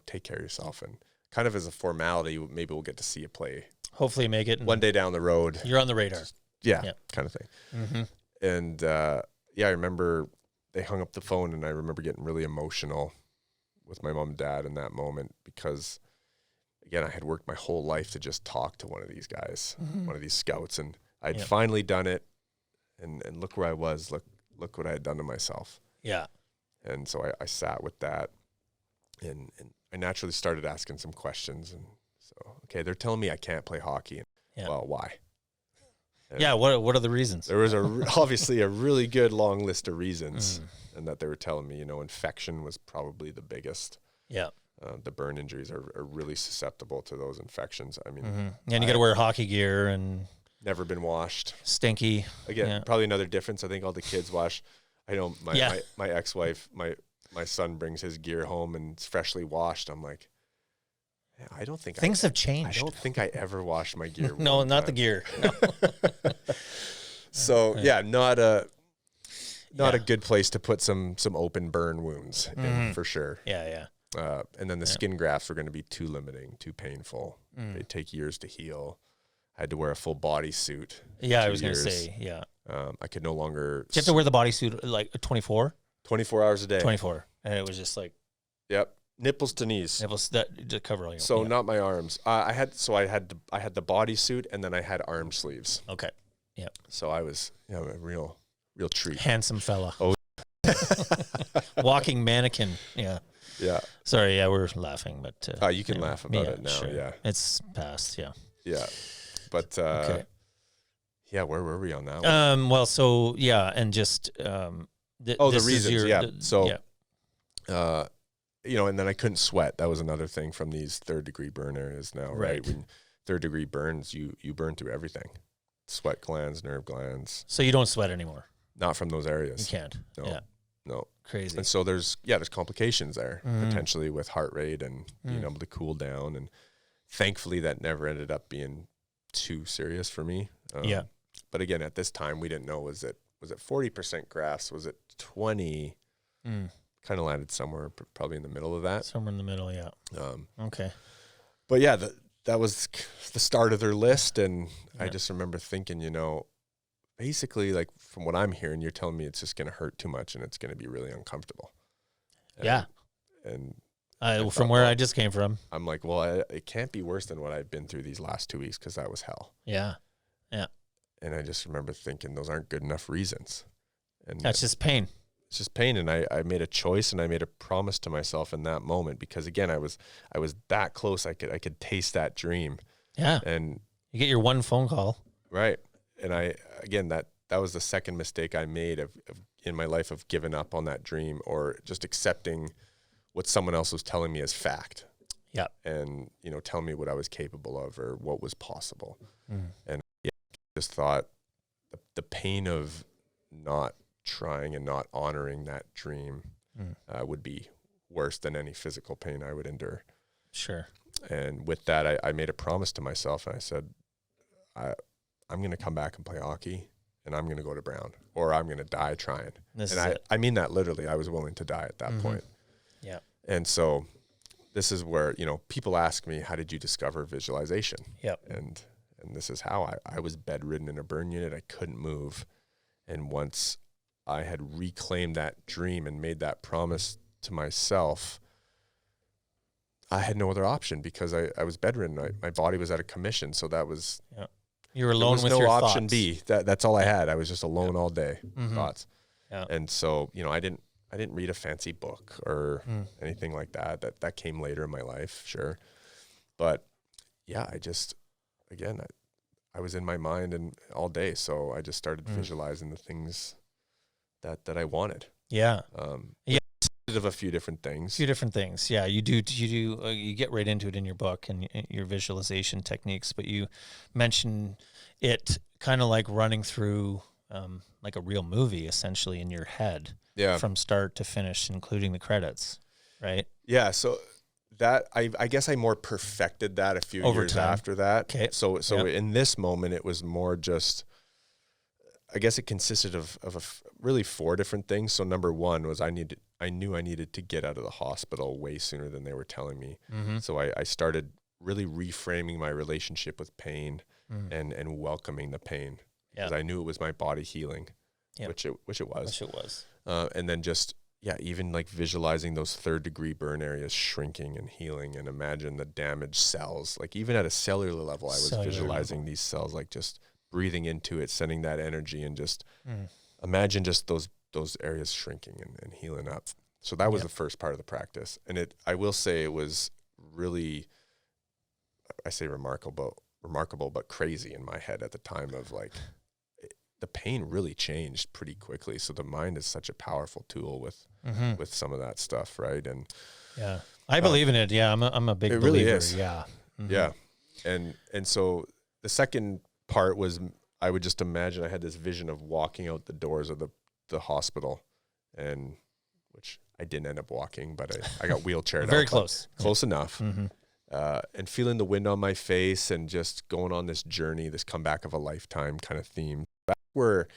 take care of yourself." And kind of as a formality, maybe we'll get to see you play. Hopefully make it. One day down the road. You're on the radar. Yeah. Kind of thing. And, I remember they hung up the phone, and I remember getting really emotional with my mom and dad in that moment because, again, I had worked my whole life to just talk to one of these guys, one of these scouts, and I'd finally done it, and look where I was. Look what I had done to myself. Yeah. And so I sat with that, and I naturally started asking some questions. And so, okay, they're telling me I can't play hockey. Well, why? And what are the reasons? There was obviously a really good long list of reasons, and that they were telling me, infection was probably the biggest. Yeah. The burn injuries are really susceptible to those infections. I mean, and you got to wear hockey gear and never been washed. Stinky. Again, probably another difference. I think all the kids wash. I know my ex-wife, my son brings his gear home and it's freshly washed. I'm like, I don't think things have changed. I don't think I ever washed my gear. No, not the gear. No. So not a good place to put some open burn wounds in, for sure. Yeah. And then the skin grafts were going to be too limiting, too painful. They take years to heal. I had to wear a full body suit. Yeah, I was going to say, I could no longer. You have to wear the bodysuit like 24? 24 hours a day. 24. And it was just like. Yep. Nipples to knees. Nipples to cover all your. So not my arms. I had the bodysuit and then I had arm sleeves. Okay. Yeah. So I was a real treat. Handsome fella. Oh. Walking mannequin. Yeah. Yeah. Sorry. Yeah, we're laughing, but. You can laugh about it now. Sure. Yeah. It's past. Yeah. Yeah. But. Okay. Yeah. Where were we on that one? Well. So and just. The reasons. And then I couldn't sweat. That was another thing from these third-degree burn areas now, right? When third-degree burns, you burn through everything. Sweat glands, nerve glands. So you don't sweat anymore? Not from those areas. You can't? No. Yeah. No. Crazy. And so there's complications there, potentially with heart rate and being able to cool down. And thankfully that never ended up being too serious for me. But again, at this time, we didn't know, was it 40% grafts? Was it 20? Kind of landed somewhere probably in the middle of that. Somewhere in the middle, yeah. Okay. But that was the start of their list, and I just remember thinking, basically, like from what I'm hearing, you're telling me it's just going to hurt too much and it's going to be really uncomfortable. And from where I just came from, I'm like, well, it can't be worse than what I've been through these last 2 weeks because that was hell. Yeah. And I just remember thinking those aren't good enough reasons. And that's just pain. It's just pain, and I made a choice, and I made a promise to myself in that moment because again, I was that close. I could taste that dream. Yeah, and you get your one phone call, right? And that was the second mistake I made in my life of giving up on that dream or just accepting what someone else was telling me as fact. Yeah, and telling me what I was capable of or what was possible. And I just thought the pain of not trying and not honoring that dream would be worse than any physical pain I would endure. Sure. And with that, I made a promise to myself, and I said, I'm going to come back and play hockey, and I'm going to go to Brown, or I'm going to die trying. I mean that literally. I was willing to die at that point. Yeah. And so this is where, people ask me, how did you discover visualization? Yep. And this is how I was bedridden in a burn unit. I couldn't move. And once I had reclaimed that dream and made that promise to myself, I had no other option because I was bedridden. My body was out of commission. So that was, you were alone with your thoughts. Option B. That's all I had. I was just alone all day. Thoughts. Yeah. And so, I didn't read a fancy book or anything like that. That came later in my life, sure. But yeah, I was in my mind and all day. So I just started visualizing the things that I wanted. Yeah. Of a few different things. Yeah, you do. You get right into it in your book and your visualization techniques, but you mention it kind of like running through like a real movie, essentially, in your head. Yeah. From start to finish, including the credits, right? Yeah. So that I guess I more perfected that a few years after that. Okay. So in this moment, it was more just. I guess it consisted of really 4 different things. So number 1 was I knew I needed to get out of the hospital way sooner than they were telling me. So I started really reframing my relationship with pain and welcoming the pain because I knew it was my body healing, which it was. And then just, even like visualizing those 3rd-degree burn areas shrinking and healing, and imagine the damaged cells. Like even at a cellular level, I was visualizing these cells, like just breathing into it, sending that energy, and just imagine just those areas shrinking and healing up. So that was the first part of the practice. And I will say it was really, I say remarkable, but crazy in my head at the time of like, the pain really changed pretty quickly. So the mind is such a powerful tool with some of that stuff. Right. And I believe in it. Yeah. I'm a big believer. Really is. Yeah. Yeah. And so the second part was I would just imagine I had this vision of walking out the doors of the hospital, and which I didn't end up walking, but I got wheelchaired very close enough, and feeling the wind on my face and just going on this journey, this comeback of a lifetime kind of theme. Back where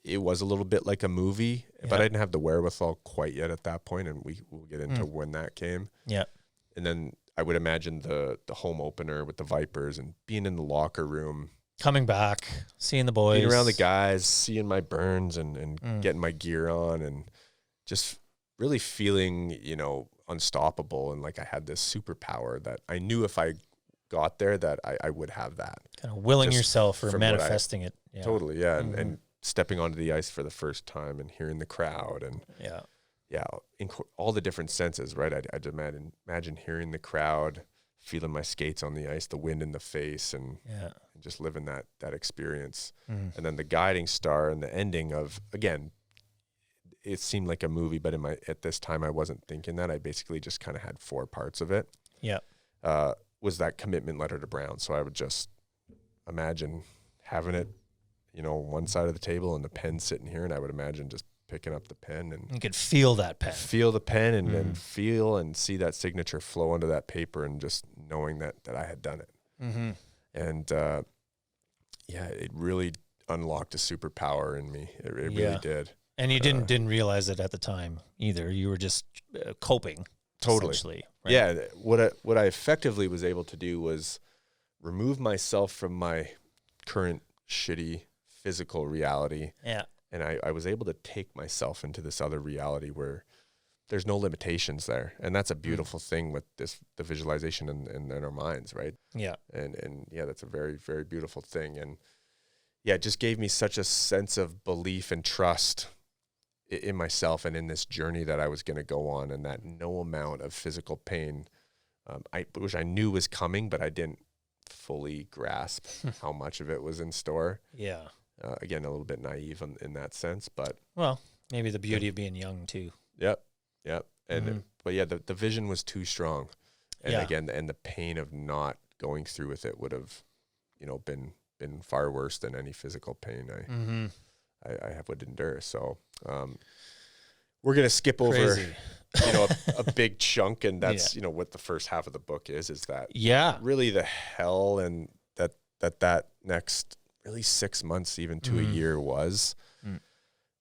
it was a little bit like a movie, but I didn't have the wherewithal quite yet at that point, and we'll get into when that came. Yeah. And then I would imagine the home opener with the Vipers and being in the locker room, coming back, seeing the boys, being around the guys, seeing my burns and getting my gear on, and just really feeling, unstoppable. And like I had this superpower that I knew if I got there that I would have that. Kind of willing yourself or manifesting it. Yeah. Totally, yeah. And stepping onto the ice for the first time and hearing the crowd and in all the different senses, right? I'd imagine hearing the crowd, feeling my skates on the ice, the wind in the face, and just living that experience. And then the guiding star and the ending of, again, it seemed like a movie, but at this time I wasn't thinking that. I basically just kind of had 4 parts of it. Yeah. Was that commitment letter to Brown. So I would just imagine having it, one side of the table and the pen sitting here, and I would imagine just picking up the pen, and you could feel that pen. Feel the pen and feel and see that signature flow onto that paper, and just knowing that I had done it. And it really unlocked a superpower in me. It really did. And you didn't realize it at the time either. You were just coping. Totally. Right? Yeah. What I effectively was able to do was remove myself from my current shitty physical reality. Yeah. And I was able to take myself into this other reality where there's no limitations there. And that's a beautiful thing with the visualization in our minds, right? Yeah. And that's a very, very beautiful thing. And it just gave me such a sense of belief and trust in myself and in this journey that I was going to go on, and that no amount of physical pain, which I knew was coming, but I didn't fully grasp how much of it was in store. Yeah. Again, a little bit naive in that sense, but maybe the beauty of being young too. Yep. And but the vision was too strong, and again, and the pain of not going through with it would have, been far worse than any physical pain I would endure. So, we're going to skip over, Crazy. a big chunk. And that's, what the first half of the book is that really the hell and that next really 6 months, even to a year was.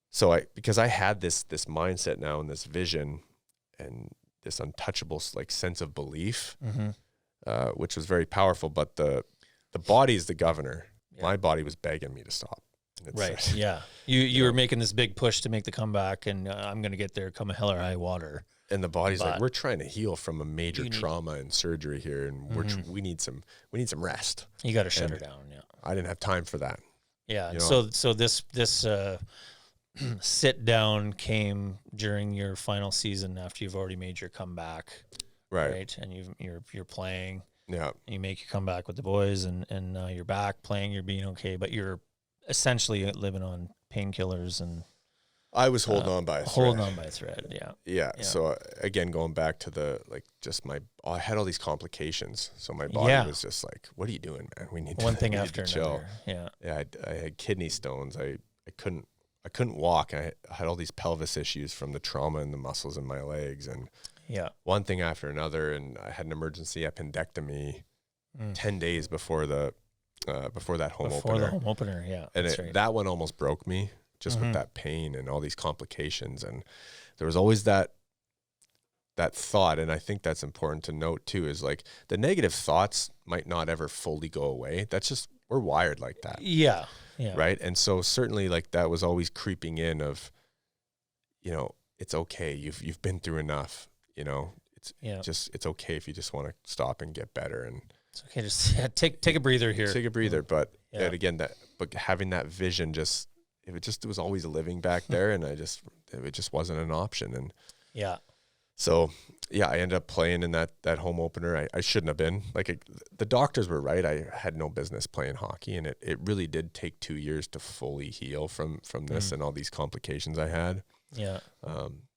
So because I had this mindset now and this vision and this untouchable like sense of belief, which was very powerful, but the body is the governor. Yeah. My body was begging me to stop. Right. Yeah. You were making this big push to make the comeback, and I'm going to get there come hell or high water. And the body's like, we're trying to heal from a major trauma and surgery here, and we need some rest. You got to shut her down. Yeah. I didn't have time for that. Yeah. So this sit down came during your final season after you've already made your comeback, right? And you're playing. Yeah. You make your comeback with the boys, and you're back playing. You're being okay, but you're essentially living on painkillers, and I was holding on by a thread. Holding on by a thread. Yeah. Yeah. So again, going back to I had all these complications. So my body was just like, "What are you doing, man? We need one to, thing we after need to another." chill. Yeah. Yeah. I had kidney stones. I couldn't walk. I had all these pelvis issues from the trauma in the muscles in my legs, and one thing after another. And I had an emergency appendectomy 10 days before that home opener. Before the home opener, yeah. And that one almost broke me just with that pain and all these complications. And there was always that thought, and I think that's important to note too, is like the negative thoughts might not ever fully go away. That's just, we're wired like that. Yeah. Yeah. Right. And so certainly like that was always creeping in of, it's okay. You've been through enough, it's okay if you just want to stop and get better. And it's okay. Just take a breather here. Take a breather. But again, but having that vision it was always living back there, and it just wasn't an option. And so I ended up playing in that home opener. I shouldn't have been. Like the doctors were right. I had no business playing hockey, and it really did take 2 years to fully heal from this and all these complications I had. Yeah.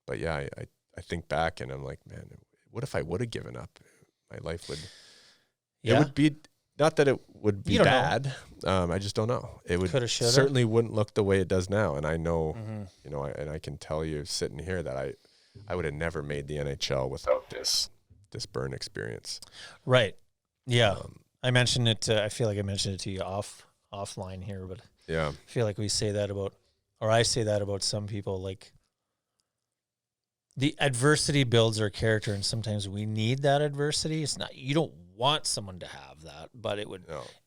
But I think back and I'm like, man, what if I would have given up? My life would. It would be. Not that it would be bad. I just don't know. It would certainly wouldn't look the way it does now. And I know, and I can tell you sitting here that I would have never made the NHL without this burn experience. Right. Yeah. I mentioned it. I feel like I mentioned it to you offline here, but I feel like I say that about some people. Like the adversity builds our character, and sometimes we need that adversity. It's not, you don't want someone to have that, but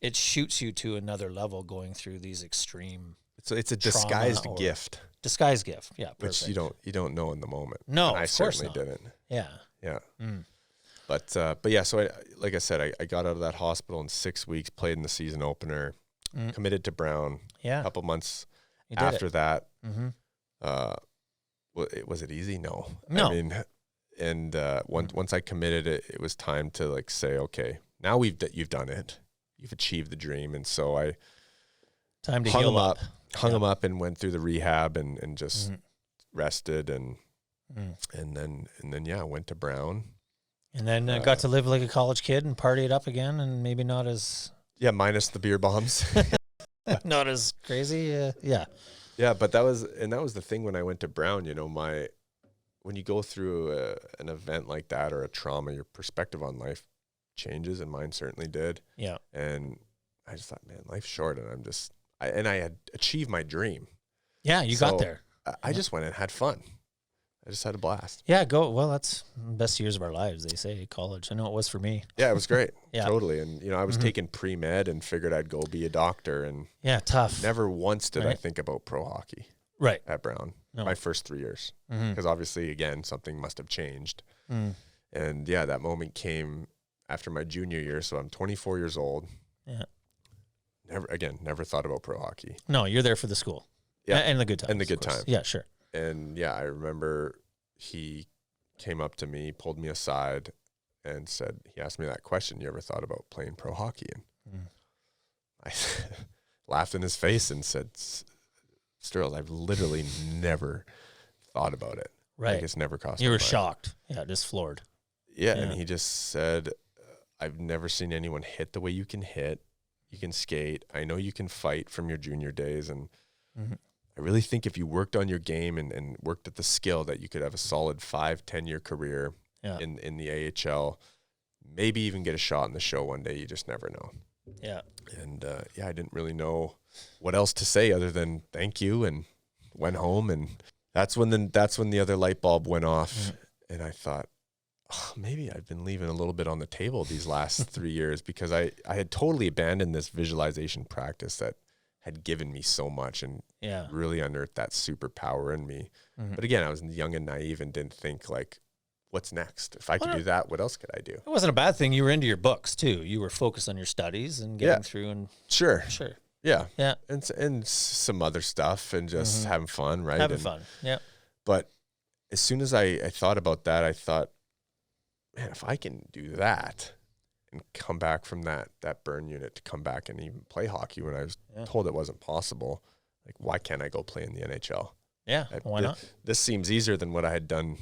it shoots you to another level going through these extreme. It's a disguised gift. Disguised gift, yeah. Perfect. Which you don't know in the moment. No, and I certainly didn't. Yeah. But so like I said, I got out of that hospital in 6 weeks, played in the season opener, committed to Brown. Yeah. A couple months after that. Was it easy? No. I mean, and once I committed, it was time to like say, okay, now you've done it, you've achieved the dream, and so I time to heal up. Hung him up and went through the rehab and just rested and then went to Brown. And then got to live like a college kid and party it up again, and maybe not as minus the beer bombs, not as crazy. But that was the thing when I went to Brown. When you go through an event like that or a trauma, your perspective on life changes, and mine certainly did. Yeah. And I just thought, man, life's short, and I had achieved my dream. Yeah, you got there. I just went and had fun. I just had a blast. Yeah, well, that's the best years of our lives, they say, college. I know it was for me. Yeah, it was great. Totally. And, I was taking pre-med and figured I'd go be a doctor. And tough. Never once did I think about pro hockey. Right. At Brown. No. My first 3 years. Because obviously, again, something must have changed. And, that moment came after my junior year. So I'm 24 years old. Yeah. Never thought about pro hockey. No, you're there for the school. Yeah. And the good times. And the good times. Yeah, sure. And I remember he came up to me, pulled me aside, and he asked me that question, you ever thought about playing pro hockey? And I laughed in his face and said, Sterling, I've literally never thought about it. Right. Like it's never crossed my mind. You were shocked. Yeah, just floored. Yeah, and he just said, I've never seen anyone hit the way you can hit. You can skate. I know you can fight from your junior days. And I really think if you worked on your game and worked at the skill, that you could have a solid 5-10 year career in the AHL, maybe even get a shot in the show one day. You just never know. Yeah. And I didn't really know what else to say other than thank you, and went home. And that's when the other light bulb went off. And I thought, maybe I've been leaving a little bit on the table these last 3 years, because I had totally abandoned this visualization practice that had given me so much and really unearthed that superpower in me. But again, I was young and naive and didn't think like, what's next? If I could do that, what else could I do? It wasn't a bad thing. You were into your books too. You were focused on your studies and getting through. And Sure. Yeah. Yeah. And some other stuff, and just having fun, right? Having fun. Yeah. But as soon as I thought about that, I thought, man, if I can do that and come back from that burn unit to come back and even play hockey when I was told it wasn't possible, like, why can't I go play in the NHL? Yeah, why not? This seems easier than what I had done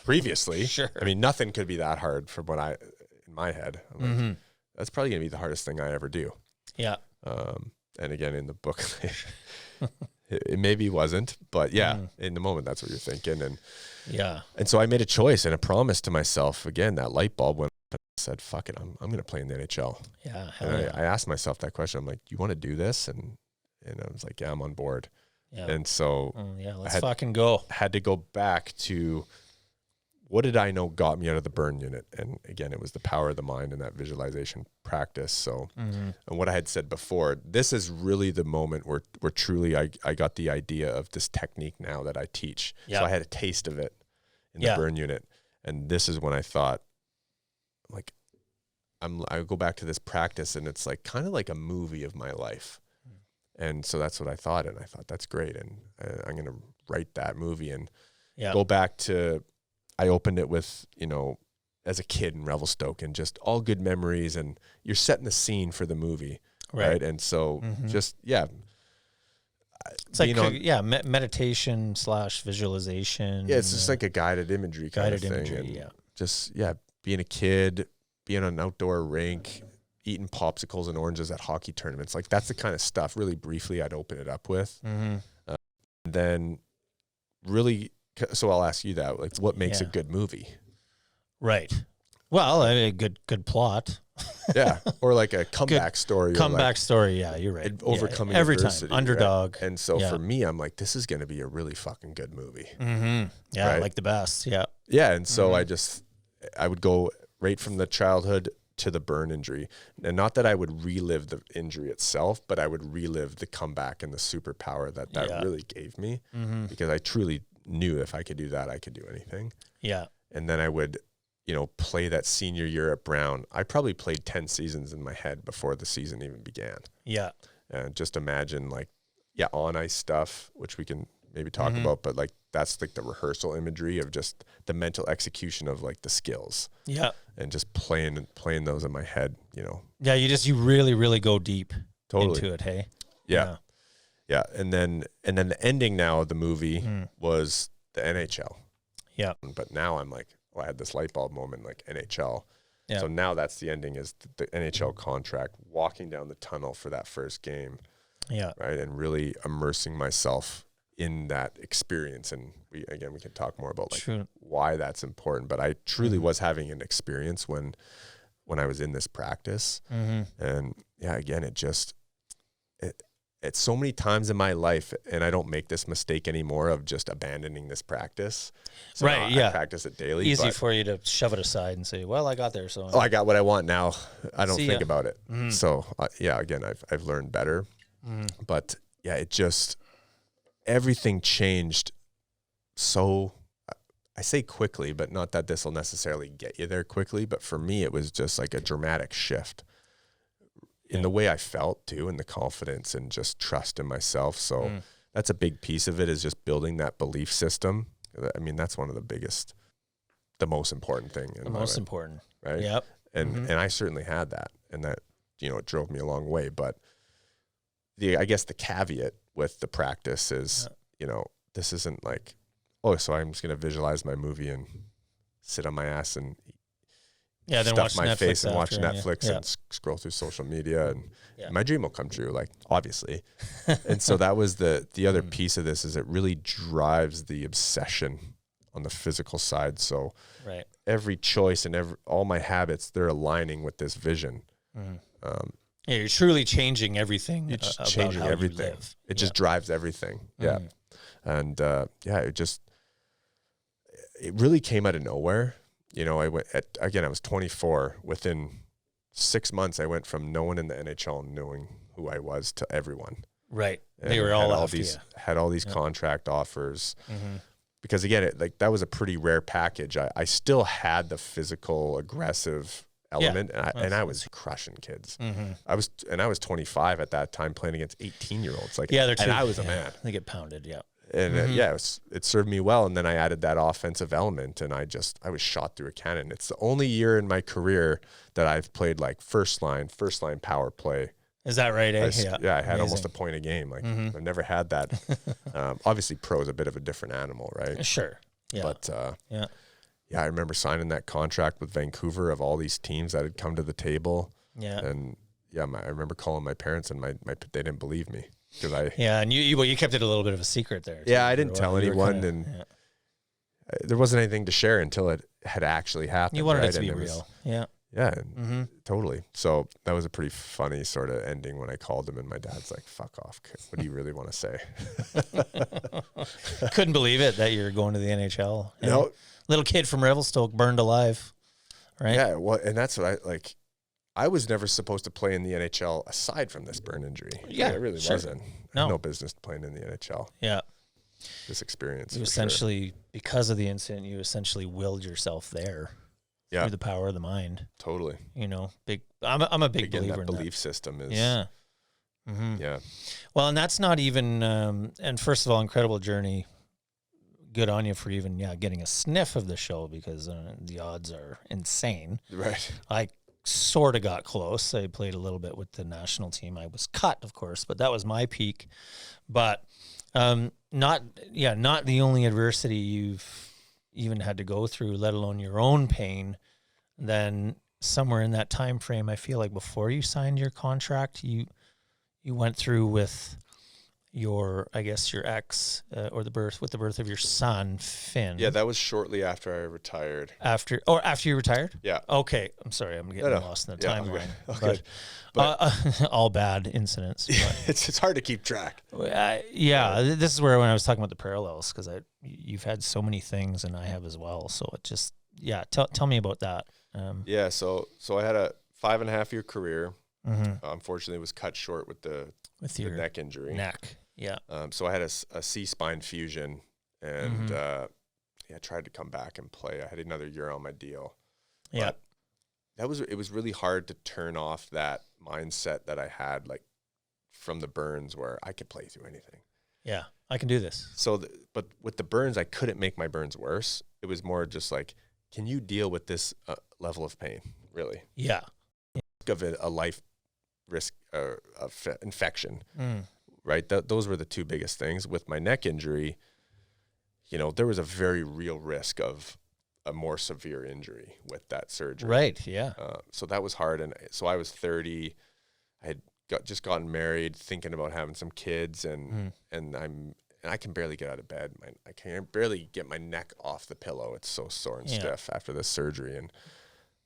previously. Sure. I mean, nothing could be that hard from what in my head. I'm like, that's probably going to be the hardest thing I ever do. Yeah. And again, in the book, it maybe wasn't, but in the moment, that's what you're thinking. And so I made a choice and a promise to myself. Again, that light bulb went up, and I said, fuck it, I'm going to play in the NHL. Yeah. And I asked myself that question. I'm like, you want to do this? And I was like, yeah, I'm on board. Yeah. And so let's fucking go. Had to go back to, what did I know got me out of the burn unit? And again, it was the power of the mind and that visualization practice. So, and what I had said before, this is really the moment where truly I got the idea of this technique now that I teach. Yeah. So I had a taste of it in the burn unit. And this is when I thought, like, I go back to this practice, and it's like kind of like a movie of my life. And so that's what I thought. And I thought, that's great. And I'm going to write that movie and go back to, I opened it with, as a kid in Revelstoke, and just all good memories, and you're setting the scene for the movie. Right. And so it's like, meditation / visualization. Yeah. It's just like a guided imagery kind of thing. And just, being a kid, being on an outdoor rink, eating popsicles and oranges at hockey tournaments. Like, that's the kind of stuff, really briefly, I'd open it up with. Then really, so I'll ask you that, like, what makes a good movie? Right. Well, a good plot. Yeah. Or like a comeback story. Comeback story. Yeah, you're right. Overcoming every adversity, time. Underdog. Right? And so for me, I'm like, this is going to be a really fucking good movie. Yeah. Right? Like the best. Yeah. Yeah. And so I would go right from the childhood to the burn injury. And not that I would relive the injury itself, but I would relive the comeback and the superpower that really gave me, because I truly knew if I could do that, I could do anything. Yeah. And then I would, play that senior year at Brown. I probably played 10 seasons in my head before the season even began. Yeah. And just imagine, like, on ice stuff, which we can maybe talk about, but like, that's like the rehearsal imagery of just the mental execution of like the skills. Yeah. And just playing those in my head, Yeah. You really, really go deep into it. Hey. Yeah. Yeah. And then the ending now of the movie was the NHL. Yeah. But now I'm like, I had this light bulb moment, like NHL. Yeah. So now that's the ending, is the NHL contract, walking down the tunnel for that first game. Yeah. Right. And really immersing myself in that experience. And we can talk more about like why that's important, but I truly was having an experience when I was in this practice. And again, it's so many times in my life, and I don't make this mistake anymore of just abandoning this practice. So I practice it daily. Easy for you to shove it aside and say, well, I got there. So I got what I want now. I don't think about it. So again, I've learned better, but it just, everything changed. So I say quickly, but not that this will necessarily get you there quickly. But for me, it was just like a dramatic shift in the way I felt too, and the confidence and just trust in myself. So that's a big piece of it, is just building that belief system. I mean, that's one of the most important thing. The most important. Right. Yep. And I certainly had that, and that, it drove me a long way. But I guess the caveat with the practice is, this isn't like, so I'm just going to visualize my movie and sit on my ass and then stuff watch my Netflix face and watch after, Netflix yeah. and scroll through social media, and Yeah. my dream will come true, like, obviously. And so that was the other piece of this, is it really drives the obsession on the physical side. So Right. every choice and all my habits, they're aligning with this vision. Yeah, you're truly changing everything. You're just about changing how everything. You live. It just drives everything. Yeah. And it really came out of nowhere. You know, I was 24. Within 6 months, I went from no one in the NHL knowing who I was to everyone. Right. And they were all after you. Had all these contract offers. Because again, that was a pretty rare package. I still had the physical, aggressive element, and I was crushing kids. I was 25 at that time, playing against 18-year-olds. Like, they're and I was a man. They get pounded. Yeah. And it served me well. And then I added that offensive element, and I was shot through a cannon. It's the only year in my career that I've played like first line power play. Is that right? Eh? I had almost a point a game. Like, I've never had that. Obviously, pro is a bit of a different animal, right? Sure. Yeah. But I remember signing that contract with Vancouver of all these teams that had come to the table. Yeah. And I remember calling my parents, and they didn't believe me. And you kept it a little bit of a secret there. Yeah, I didn't tell anyone, and there wasn't anything to share until it had actually happened. You wanted right? it to be real. Yeah, totally. So that was a pretty funny sort of ending when I called him, and my dad's like, "Fuck off! What do you really want to say?" Couldn't believe it that you're going to the NHL. No, little kid from Revelstoke burned alive, right? Yeah, well, and that's what I like. I was never supposed to play in the NHL aside from this burn injury. Yeah, it really wasn't. No business playing in the NHL. Yeah, this experience. You essentially, because of the incident, you essentially willed yourself there. Yeah, through the power of the mind. Totally. You know, I'm a big believer in that. Belief system is. Yeah. Yeah. Well, and that's not even. And first of all, incredible journey. Good on you for even getting a sniff of the show, because the odds are insane. Right. I sort of got close. I played a little bit with the national team. I was cut, of course, but that was my peak. But not the only adversity you've even had to go through, let alone your own pain. Then somewhere in that time frame, I feel like before you signed your contract, you went through with your ex or the birth of your son, Finn. Yeah, that was shortly after I retired. After you retired? Yeah. Okay, I'm sorry, I'm getting lost in the timeline. Okay. But all bad incidents. But, it's hard to keep track. This is where when I was talking about the parallels, because you've had so many things, and I have as well. So it just tell me about that. So I had a 5.5-year career. Unfortunately, it was cut short with the neck injury. Yeah. So I had a C-spine fusion, and I tried to come back and play. I had another year on my deal. Yeah. But it was really hard to turn off that mindset that I had, like, from the burns, where I could play through anything. Yeah, I can do this. So, but with the burns, I couldn't make my burns worse. It was more just like, can you deal with this level of pain, really? Yeah. Of a life risk of infection. Right? Those were the two biggest things. With my neck injury, there was a very real risk of a more severe injury with that surgery. Right, yeah. So that was hard. And so I was 30. I had just gotten married, thinking about having some kids, and I can barely get out of bed. I can barely get my neck off the pillow. It's so sore and stiff after this surgery. And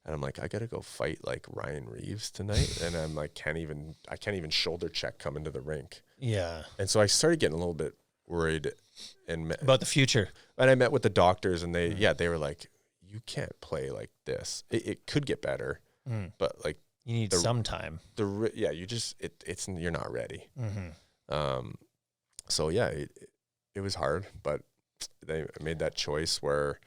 I'm like, I got to go fight like Ryan Reeves tonight. And I'm like, I can't even shoulder check coming to the rink. Yeah. And so I started getting a little bit worried about the future. And I met with the doctors, and they were like, you can't play like this. It could get better, but like you need some time. You're not ready. So it was hard, but they made that choice where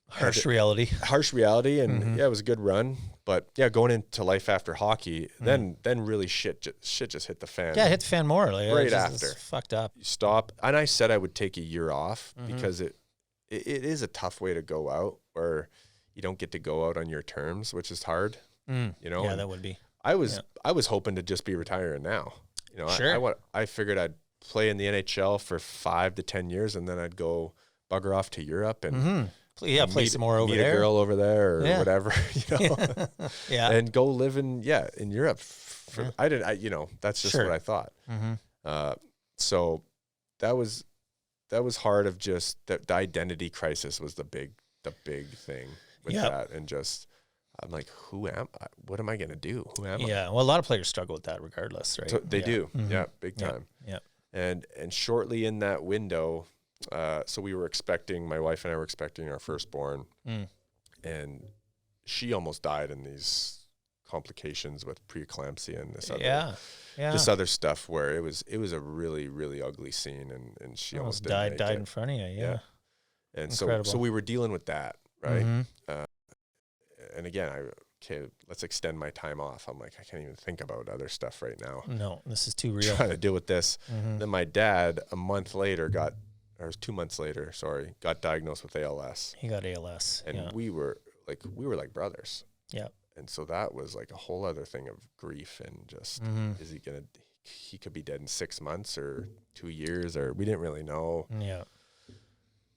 harsh reality, and it was a good run. But going into life after hockey, then really shit just hit the fan. Yeah, hit the fan more. Like, right after. It's fucked up. You stop. And I said I would take a year off because it is a tough way to go out, where you don't get to go out on your terms, which is hard. Yeah, that would be. I was hoping to just be retiring now. Sure. I figured I'd play in the NHL for 5 to 10 years, and then I'd go bugger off to Europe and play some more over meet there. a girl over there or whatever, Yeah. and go live in Europe. That's just what I thought. So that was hard. Of just the identity crisis was the big thing with that, and just I'm like, who am I? What am I gonna do? Who am I? Yeah, well, a lot of players struggle with that, regardless, right? So they do, big time. Yeah. And shortly in that window, so my wife and I were expecting our firstborn, and she almost died in these complications with preeclampsia and this other stuff, where it was a really, really ugly scene, and she almost died in front of you. Yeah. And so we were dealing with that, right? And again, let's extend my time off. I'm like, I can't even think about other stuff right now. No, this is too real. Trying to deal with this. Then my dad, 2 months later, got diagnosed with ALS. He got ALS. And we were like brothers. Yeah. And so that was like a whole other thing of grief, and just, he could be dead in 6 months or 2 years, or we didn't really know. Yeah.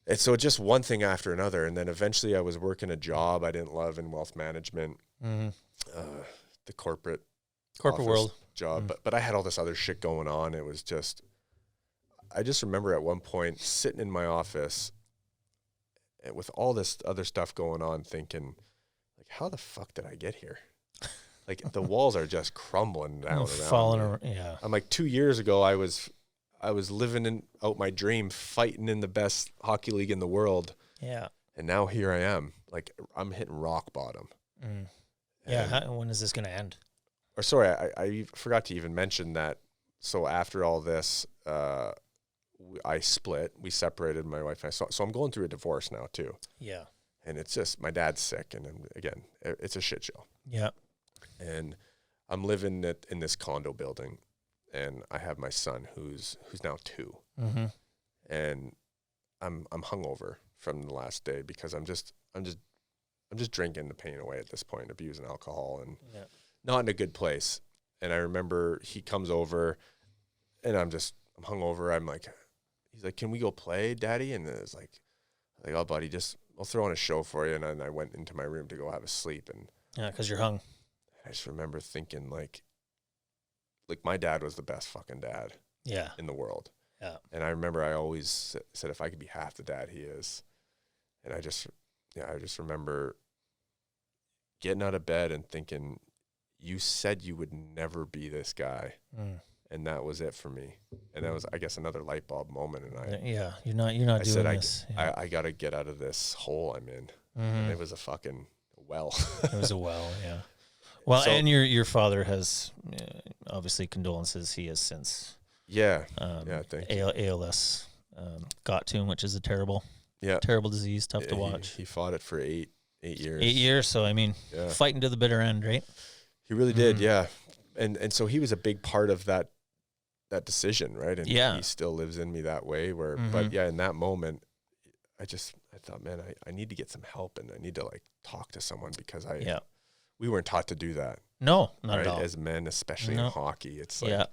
And so just one thing after another. And then eventually I was working a job I didn't love in wealth management, the corporate world job. But I had all this other shit going on. It was just, I just remember at one point sitting in my office and with all this other stuff going on, thinking, like, how the fuck did I get here? Like, the walls are just crumbling down, falling around. Yeah. I'm like, 2 years ago, I was living out my dream, fighting in the best hockey league in the world. Yeah. And now here I am. Like, I'm hitting rock bottom. Yeah. When is this going to end? Or sorry, I forgot to even mention that. So after all this, I split. We separated, my wife and I. So I'm going through a divorce now too. Yeah. And it's just, my dad's sick. And then, again, it's a shit show. Yeah. And I'm living in this condo building. And I have my son who's now 2, and I'm hungover from the last day because I'm just drinking the pain away at this point, abusing alcohol, and not in a good place. And I remember he comes over, and I'm hungover. I'm like, he's like, "Can we go play, Daddy?" And it's like, "Oh, buddy, I'll throw on a show for you." And then I went into my room to go have a sleep, and because you're hung. I just remember thinking, like my dad was the best fucking dad in the world. Yeah. And I remember I always said, if I could be half the dad he is. And I just remember getting out of bed and thinking, you said you would never be this guy. And that was it for me. And that was, I guess, another light bulb moment. And you're not doing this. I got to get out of this hole I'm in. And it was a fucking well. It was a well, yeah. Well, so, and your father has, obviously, condolences. He has since. Thank you. ALS got to him, which is a terrible disease, tough to watch. He fought it for eight years. 8 years, so, I mean, fighting to the bitter end, right? He really did, yeah. And so he was a big part of that decision, right? And he still lives in me that way. But in that moment, I thought, man, I need to get some help, and I need to, like, talk to someone, because we weren't taught to do that. No, not at all. As men, especially in hockey, it's like,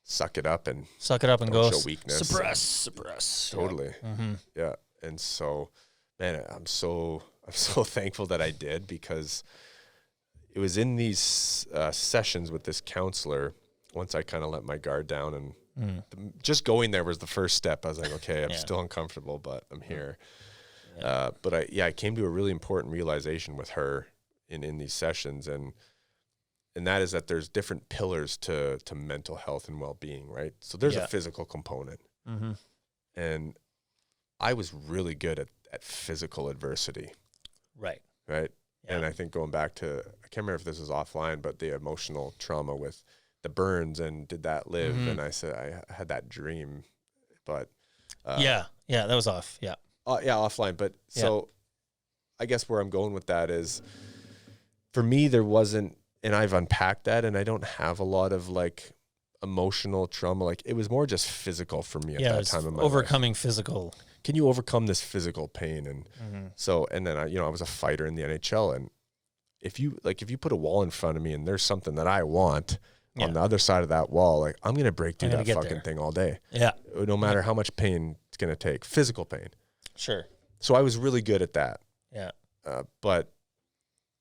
suck it up and go. Show weakness. Suppress. Totally. Yeah. And so, man, I'm so thankful that I did, because it was in these sessions with this counselor, once I kind of let my guard down, and just going there was the first step. I was like, okay, I'm still uncomfortable, but I'm here. But I came to a really important realization with her in these sessions, and that is that there's different pillars to mental health and well-being, right? So there's a physical component, and I was really good at physical adversity, right? Yeah. And I think going back to, I can't remember if this was offline, but the emotional trauma with the burns, and did that live? And I said I had that dream, but that was off, offline. But so I guess where I'm going with that is, for me, there wasn't, and I've unpacked that, and I don't have a lot of, like, emotional trauma. Like, it was more just physical for me at that time in my overcoming life. Physical. Can you overcome this physical pain? And so, and then I was a fighter in the NHL, and if you put a wall in front of me and there's something that I want on the other side of that wall, like, I'm going to break through that fucking thing all day. Yeah. No matter how much pain it's going to take, physical pain. Sure. so I was really good at that. Yeah. But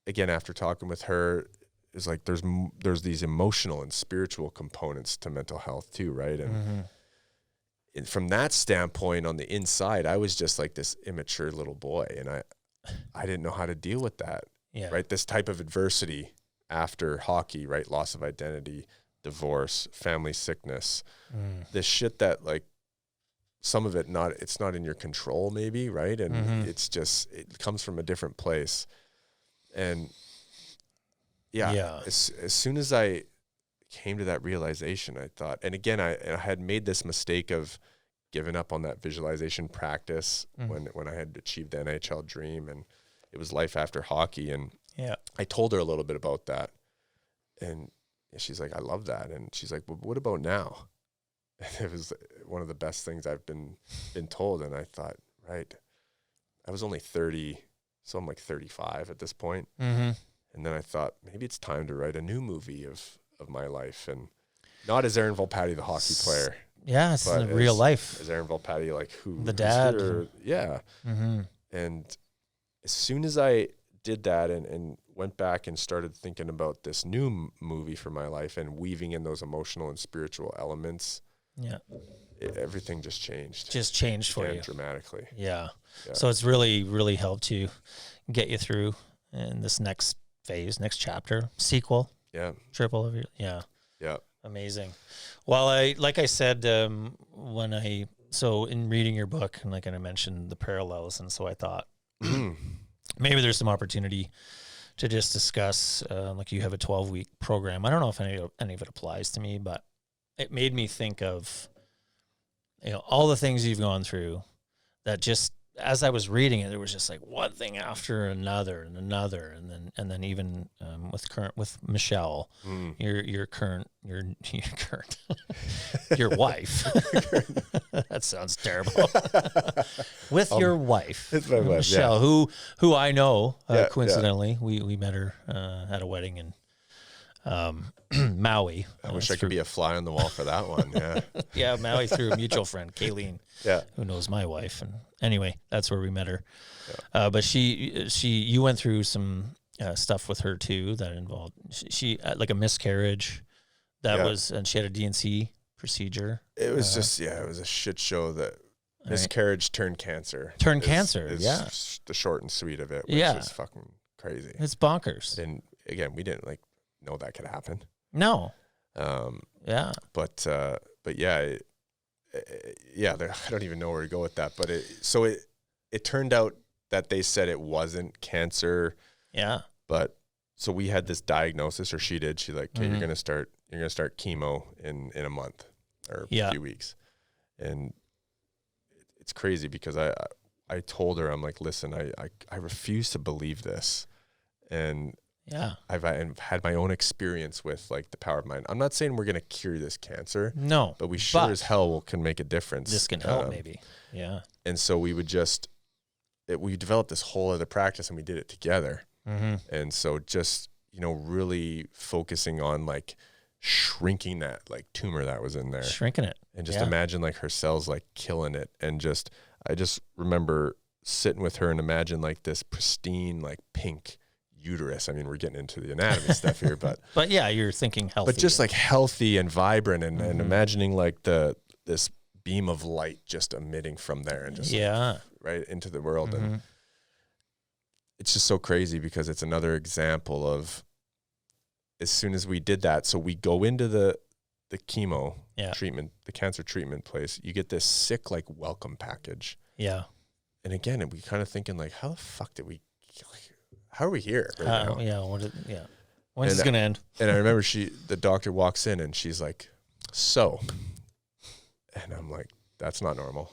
again, after talking with her, it's like there's these emotional and spiritual components to mental health too, right? And from that standpoint, on the inside, I was just like this immature little boy, and I didn't know how to deal with that. Yeah. Right, this type of adversity after hockey, right? Loss of identity, divorce, family sickness, this shit that like some of it it's not in your control, maybe, right? And it comes from a different place, and as soon as I came to that realization, I thought, and again, I had made this mistake of giving up on that visualization practice when I had achieved the NHL dream, and it was life after hockey. And I told her a little bit about that, and she's like, I love that. And she's like, well, what about now? And it was one of the best things I've been told. And I thought, right, I was only 30, so I'm like 35 at this point. And then I thought, maybe it's time to write a new movie of my life, and not as Aaron Volpatti, the hockey player. Yeah, it's in real life. As Aaron Volpatti, like the dad. And as soon as I did that and went back and started thinking about this new movie for my life and weaving in those emotional and spiritual elements, everything just changed. Just changed for you dramatically. Yeah. So it's really, really helped you get you through in this next phase, next chapter, sequel. Yeah. Triple of your, yeah. Amazing. Well, like I said, so in reading your book, and like I mentioned the parallels, and so I thought maybe there's some opportunity to just discuss, like you have a 12-week program. I don't know if any of it applies to me, but it made me think of, all the things you've gone through that just, as I was reading it, there was just like one thing after another and another, and then even with Michelle, your wife. That sounds terrible. With your wife, Michelle, who I know coincidentally, we met her at a wedding in Maui. I wish I could be a fly on the wall for that one. Yeah, Maui through a mutual friend, Kayleen. Who knows my wife, and anyway, that's where we met her. But you went through some stuff with her too that involved she like a miscarriage was, and she had a DNC procedure. It was it was a shit show. That miscarriage turned cancer. Is the short and sweet of it. Which is fucking crazy. It's bonkers. And again, we didn't like know that could happen. No. But I don't even know where to go with that. But it turned out that they said it wasn't cancer. Yeah. But so we had this diagnosis, or she did. She's like, okay, you're gonna start chemo in a month or a few weeks. And it's crazy because I told her, I'm like, listen, I refuse to believe this. And I've had my own experience with like the power of mind. I'm not saying we're going to cure this cancer. No. But we sure as hell can make a difference. This can help maybe. Yeah. And so we would we developed this whole other practice, and we did it together. And so just, really focusing on like shrinking that like tumor that was in there. Shrinking it. And just imagine like her cells like killing it. And I just remember sitting with her and imagine like this pristine, like pink uterus. I mean, we're getting into the anatomy stuff here, but you're thinking healthy. But just like healthy and vibrant, and imagining like this beam of light just emitting from there and just right into the world. And it's just so crazy because it's another example of, as soon as we did that, so we go into the chemo treatment, the cancer treatment place, you get this sick like welcome package. Yeah. And again, we kind of thinking like, how the fuck did we, how are we here right now? When's this gonna end? And I remember the doctor walks in and she's like, so, and I'm like, that's not normal.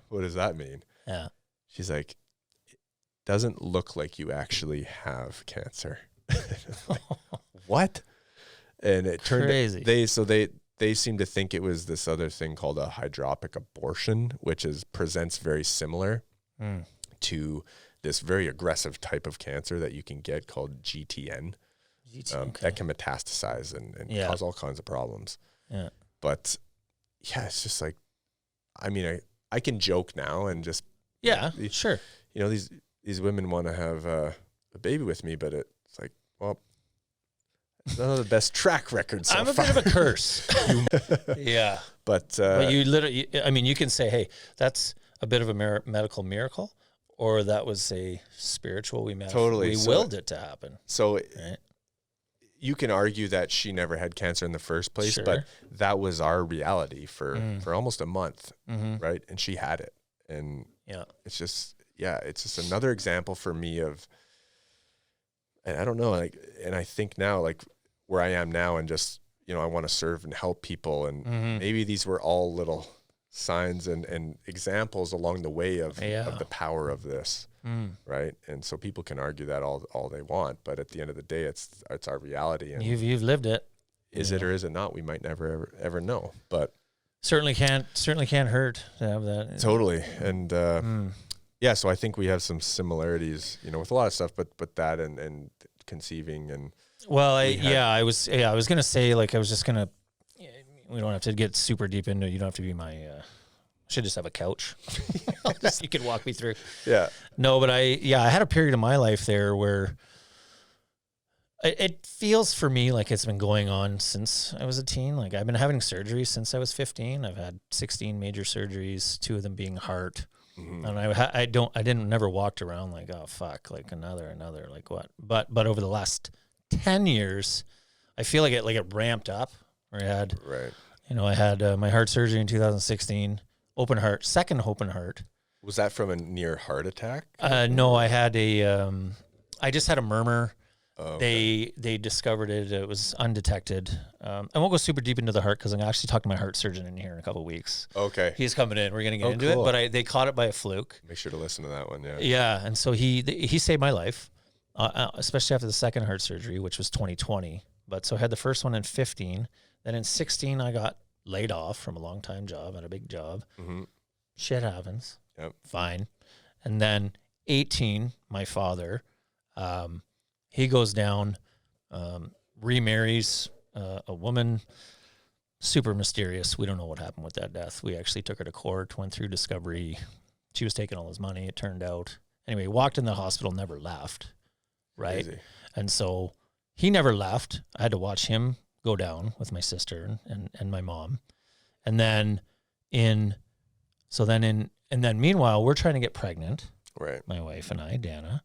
What does that mean? Yeah. She's like, it doesn't look like you actually have cancer. Like, what? And it turned crazy. They seem to think it was this other thing called a hydropic abortion, which presents very similar to this very aggressive type of cancer that you can get called GTN. That can metastasize and cause all kinds of problems. Yeah. But it's just like, I mean, I can joke now and just, sure. you know, these women want to have a baby with me, but it's like, well, none of the best track records so I'm a far. bit of a curse. Yeah. But you literally, I mean, you can say, hey, that's a bit of a medical miracle, or that was a spiritual. We willed it to happen. So right? You can argue that she never had cancer in the first place, Sure. but that was our reality for almost a month, right? And she had it. And it's just another example for me of, and I don't know, like, and I think now, like where I am now, and just, you know, I want to serve and help people. And maybe these were all little signs and examples along the way of the power of this. Right. And so people can argue that all they want, but at the end of the day, it's our reality. And you've lived it. Is it or is it not? We might never ever know, but certainly can't hurt to have that. Totally. And so I think we have some similarities, you know, with a lot of stuff, but that and conceiving and I was gonna say, like, I was just gonna, we don't have to get super deep into it. You don't have to be my should just have a couch. You could walk me through. Yeah. No, but I had a period of my life there where it feels for me like it's been going on since I was a teen. Like, I've been having surgery since I was 15. I've had 16 major surgeries, 2 of them being heart. And I never walked around like, oh fuck, like another, like what? But over the last 10 years, I feel like it ramped up. Where I had, I had my heart surgery in 2016. Second open heart. Was that from a near heart attack? No, I had I just had a murmur. Oh, okay. They discovered it. It was undetected. I won't go super deep into the heart because I'm actually talking to my heart surgeon in here in a couple of weeks. Okay. He's coming in. We're going to get into it, but they caught it by a fluke. Make sure to listen to that one. Yeah. Yeah. And so he saved my life, especially after the second heart surgery, which was 2020. But so I had the first one in 15. Then in 16, I got laid off from a long-time job at a big job. Shit happens. Yep. Fine. And then 18, my father, he goes down, remarries a woman, super mysterious. We don't know what happened with that death. We actually took her to court, went through discovery. She was taking all his money, it turned out. Anyway, walked in the hospital, never left, right? Crazy. And so he never left. I had to watch him go down with my sister and my mom. And then meanwhile, we're trying to get pregnant. Right. My wife and I, Dana,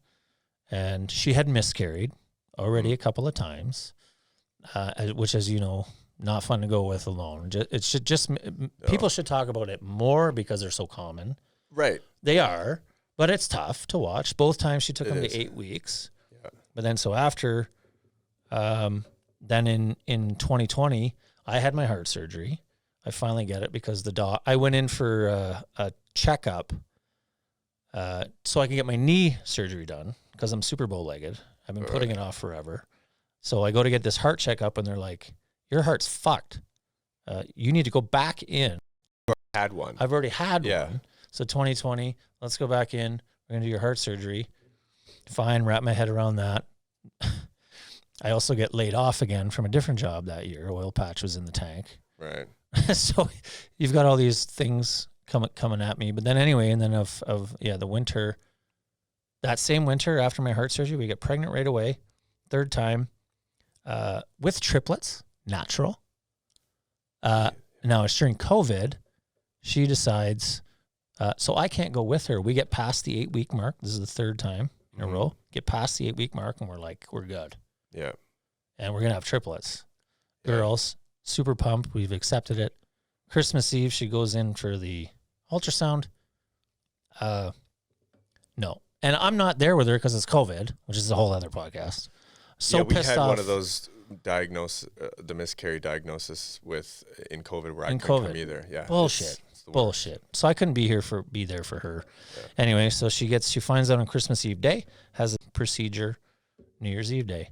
and she had miscarried already a couple of times, which, as you know, not fun to go with alone. It should just, people should talk about it more because they're so common. Right. They are, but it's tough to watch. Both times she took them to 8 weeks. Yeah. But then so after, then in 2020, I had my heart surgery. I finally get it because I went in for a checkup so I can get my knee surgery done because I'm super bow-legged. I've been putting it off forever. So I go to get this heart checkup, and they're like, your heart's fucked. You need to go back in. Had one. I've already had one. So 2020, let's go back in. We're going to do your heart surgery. Fine, wrap my head around that. I also get laid off again from a different job that year. Oil patch was in the tank. Right. So you've got all these things coming at me. But then anyway, and then the winter, that same winter after my heart surgery, we get pregnant right away. Third time, with triplets, natural. Now it's during COVID. She decides, so I can't go with her. We get past the 8-week mark. This is the third time in a row. Get past the 8-week mark, and we're like, we're good. Yeah. And we're going to have triplets. Girls, super pumped. We've accepted it. Christmas Eve, she goes in for the ultrasound. No. And I'm not there with her because it's COVID, which is a whole other podcast. So we pissed had off. one of those the miscarried diagnosis in COVID where I couldn't come either. Yeah. Bullshit. Bullshit. So I couldn't be there for her. Yeah. Anyway, so she finds out on Christmas Eve day, has a procedure New Year's Eve day,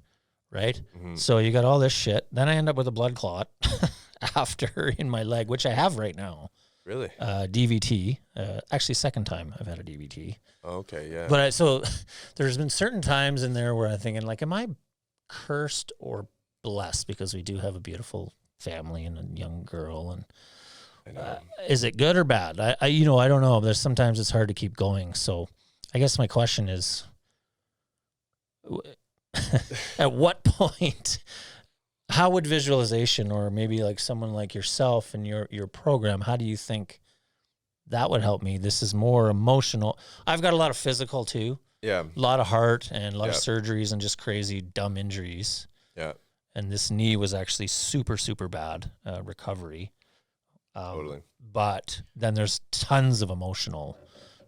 right? Mm-hmm. So you got all this shit. Then I end up with a blood clot after in my leg, which I have right now. Really? DVT. Actually, second time I've had a DVT. Okay, yeah. But so there's been certain times in there where I'm thinking, like, am I cursed or blessed? Because we do have a beautiful family and a young girl. And is it good or bad? I don't know. There's sometimes it's hard to keep going. So I guess my question is, at what point, how would visualization, or maybe like someone like yourself and your program, how do you think that would help me? This is more emotional. I've got a lot of physical too. Yeah. A lot of heart and a lot of surgeries and just crazy dumb injuries. Yeah. And this knee was actually super, super bad recovery. Totally. But then there's tons of emotional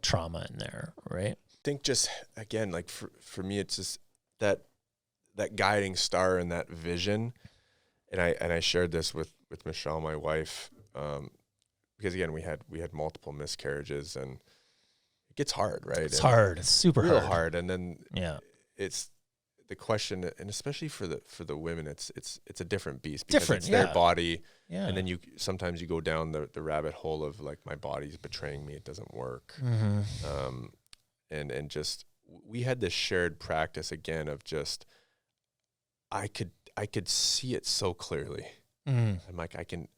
trauma in there, right? I think just, again, like for me, it's just that guiding star and that vision. And I shared this with Michelle, my wife, because again, we had multiple miscarriages, and it gets hard, right? It's hard. It's super real hard. hard. And then it's the question, and especially for the women, it's a different beast because it's their body. Yeah. And then sometimes you go down the rabbit hole of like, my body's betraying me. It doesn't work. Mm-hmm. And just, we had this shared practice again of just, I could see it so clearly. Mm. I'm like, I can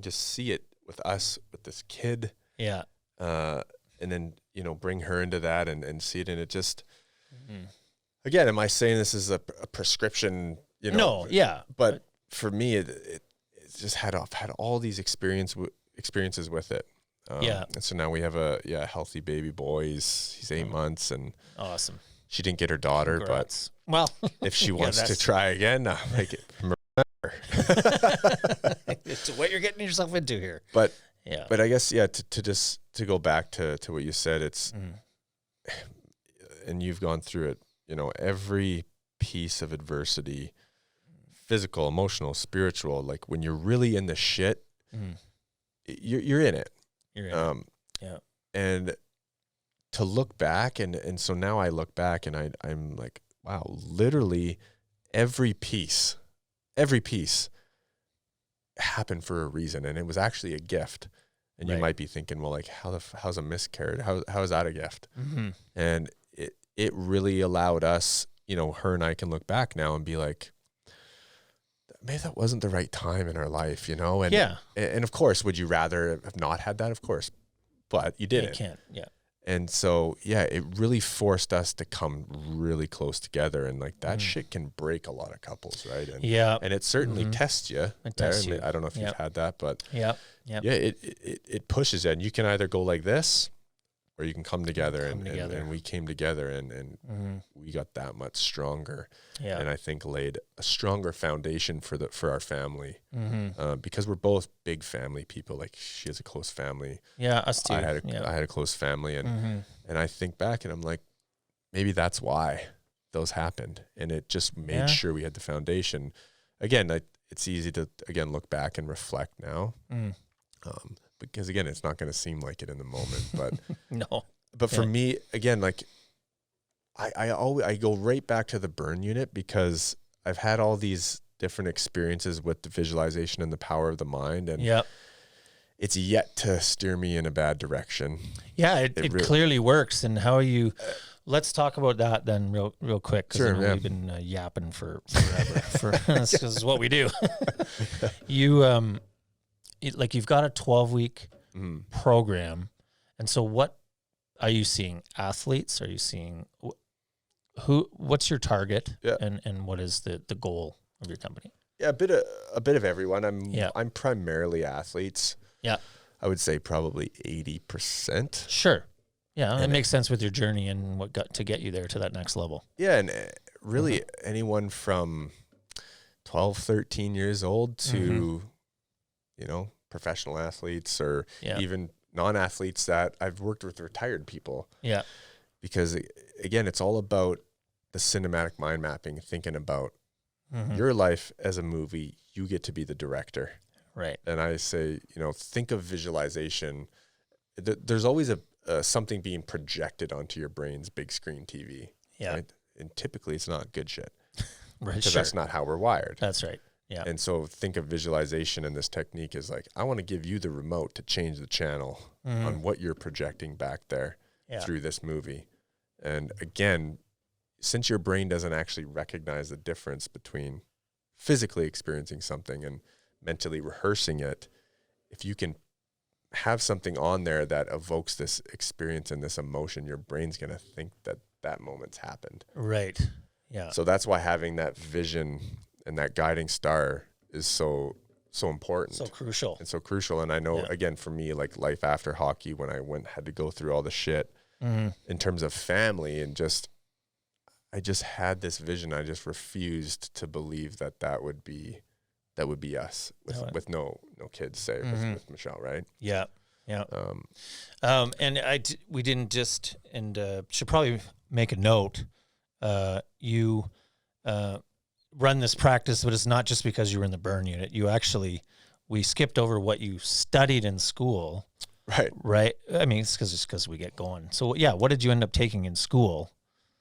just see it with us, with this kid. Yeah. And then, bring her into that and see it. And it just, again, am I saying this is a prescription, No, yeah. But for me, it's just I've had all these experiences with it. And so now we have a healthy baby boy. He's 8 months, and awesome. She didn't get her daughter, Congrats. But if she wants to try again, make it. It's what you're getting yourself into here. But I guess to go back to what you said, it's and you've gone through it. Every piece of adversity, physical, emotional, spiritual, like when you're really in the shit, you're in it. You're in it. And to look back, and so now I look back and I'm like, wow, literally every piece happened for a reason, and it was actually a gift. And you might be thinking, well, like, how's a miscarriage? How is that a gift? Mm-hmm. And it really allowed us, her and I can look back now and be like, maybe that wasn't the right time in our life, and and of course, would you rather have not had that? Of course, but you didn't. You can't, And so, it really forced us to come really close together, and like that shit can break a lot of couples, right? And and it certainly tests you. It tests you. I don't know if you've had that, but it pushes you, and you can either go like this, or you can come together, and we came together, and we got that much stronger. Yeah. And I think laid a stronger foundation for our family, because we're both big family people. Like, she has a close family. Yeah, us too. I had a close family, and I think back and I'm like, maybe that's why those happened, and it just made sure we had the foundation. Again, it's easy to look back and reflect now. Because again, it's not going to seem like it in the moment, but no. But for me, again, like I go right back to the burn unit, because I've had all these different experiences with the visualization and the power of the mind, and it's yet to steer me in a bad direction. Yeah, it really clearly works. And how you? Let's talk about that then, real quick, because we've been yapping for forever. This is what we do. You you've got a 12-week program. And so what are you seeing? Athletes? Are you seeing what's your target? Yeah. And what is the goal of your company? Yeah, a bit of everyone. I'm primarily athletes. Yeah. I would say probably 80%. Sure. Yeah, that makes sense with your journey and what got to get you there to that next level. Yeah, and really anyone from 12, 13 years old to professional athletes, or even non-athletes that I've worked with retired people. Yeah. Because again, it's all about the cinematic mind mapping, thinking about your life as a movie. You get to be the director. Right. And I say, think of visualization. There's always something being projected onto your brain's big screen TV. Yeah. Right? And typically it's not good shit. Right. Because that's not how we're wired. That's right. Yeah. And so think of visualization, and this technique is like, I want to give you the remote to change the channel on what you're projecting back there through this movie. And again, since your brain doesn't actually recognize the difference between physically experiencing something and mentally rehearsing it, if you can have something on there that evokes this experience and this emotion, your brain's going to think that that moment's happened. Right. Yeah. So that's why having that vision and that guiding star is so important. So crucial. And so crucial. And I know, again, for me, like life after hockey, when I had to go through all the shit in terms of family and I just had this vision. I just refused to believe that would be us with no kids, say, with Michelle, right? Yeah. Yeah. And we didn't just, and should probably make a note, you run this practice, but it's not just because you were in the burn unit. We skipped over what you studied in school. Right. I mean, it's because we get going. So yeah, what did you end up taking in school?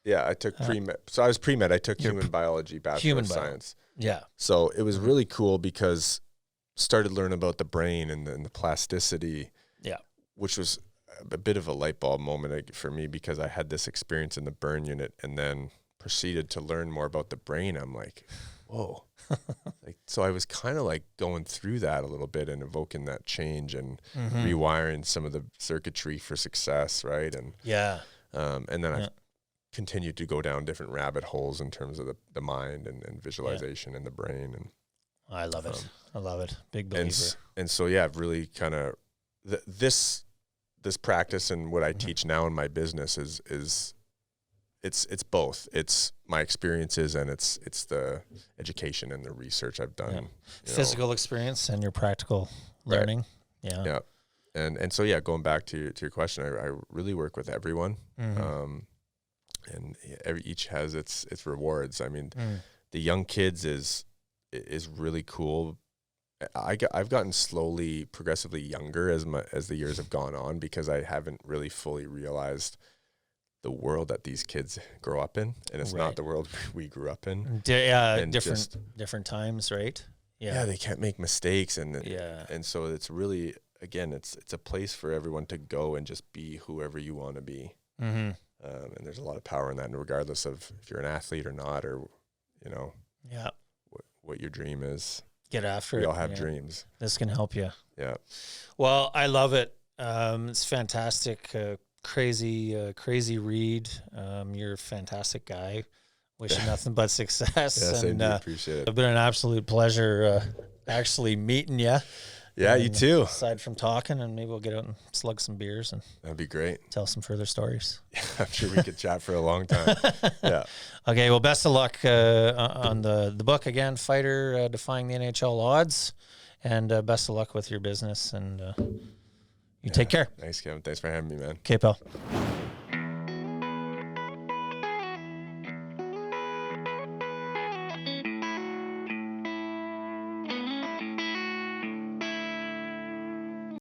Yeah, I took pre-med. So I was pre-med. I took human biology, Bachelor of Science. Yeah. So it was really cool because started learning about the brain and the plasticity. Yeah. Which was a bit of a light bulb moment for me because I had this experience in the burn unit and then proceeded to learn more about the brain. I'm like, whoa. So I was kind of like going through that a little bit and evoking that change and rewiring some of the circuitry for success, right? And and then I've continued to go down different rabbit holes in terms of the mind and visualization and the brain. And I love it. I love it. Big believer. And so, yeah, I've really kind of this practice and what I teach now in my business is it's both. It's my experiences and it's the education and the research I've done. Physical experience and your practical learning. Right. Yeah. Yeah. And so, yeah, going back to your question, I really work with everyone. And each has its rewards. I mean, the young kids is really cool. I've gotten progressively younger as the years have gone on because I haven't really fully realized the world that these kids grow up in, and it's not the world we grew up in. Different times, right? Yeah, they can't make mistakes, and so it's really, again, it's a place for everyone to go and just be whoever you want to be. And there's a lot of power in that, and regardless of if you're an athlete or not, or what your dream is. Get after it. We all have dreams. This can help you. Yeah. Well, I love it. It's fantastic. Crazy read. You're a fantastic guy. Wish you nothing but success. And appreciate it. It's been an absolute pleasure actually meeting you. Yeah, you too. Aside from talking, and maybe we'll get out and slug some beers and that'd be great. Tell some further stories. Yeah, I'm sure we could chat for a long time. Yeah. Okay. Well, best of luck on the book again, Fighter-Defying the NHL Odds, and best of luck with your business. And you take care. Thanks, Kevin. Thanks for having me, man. Okay, pal.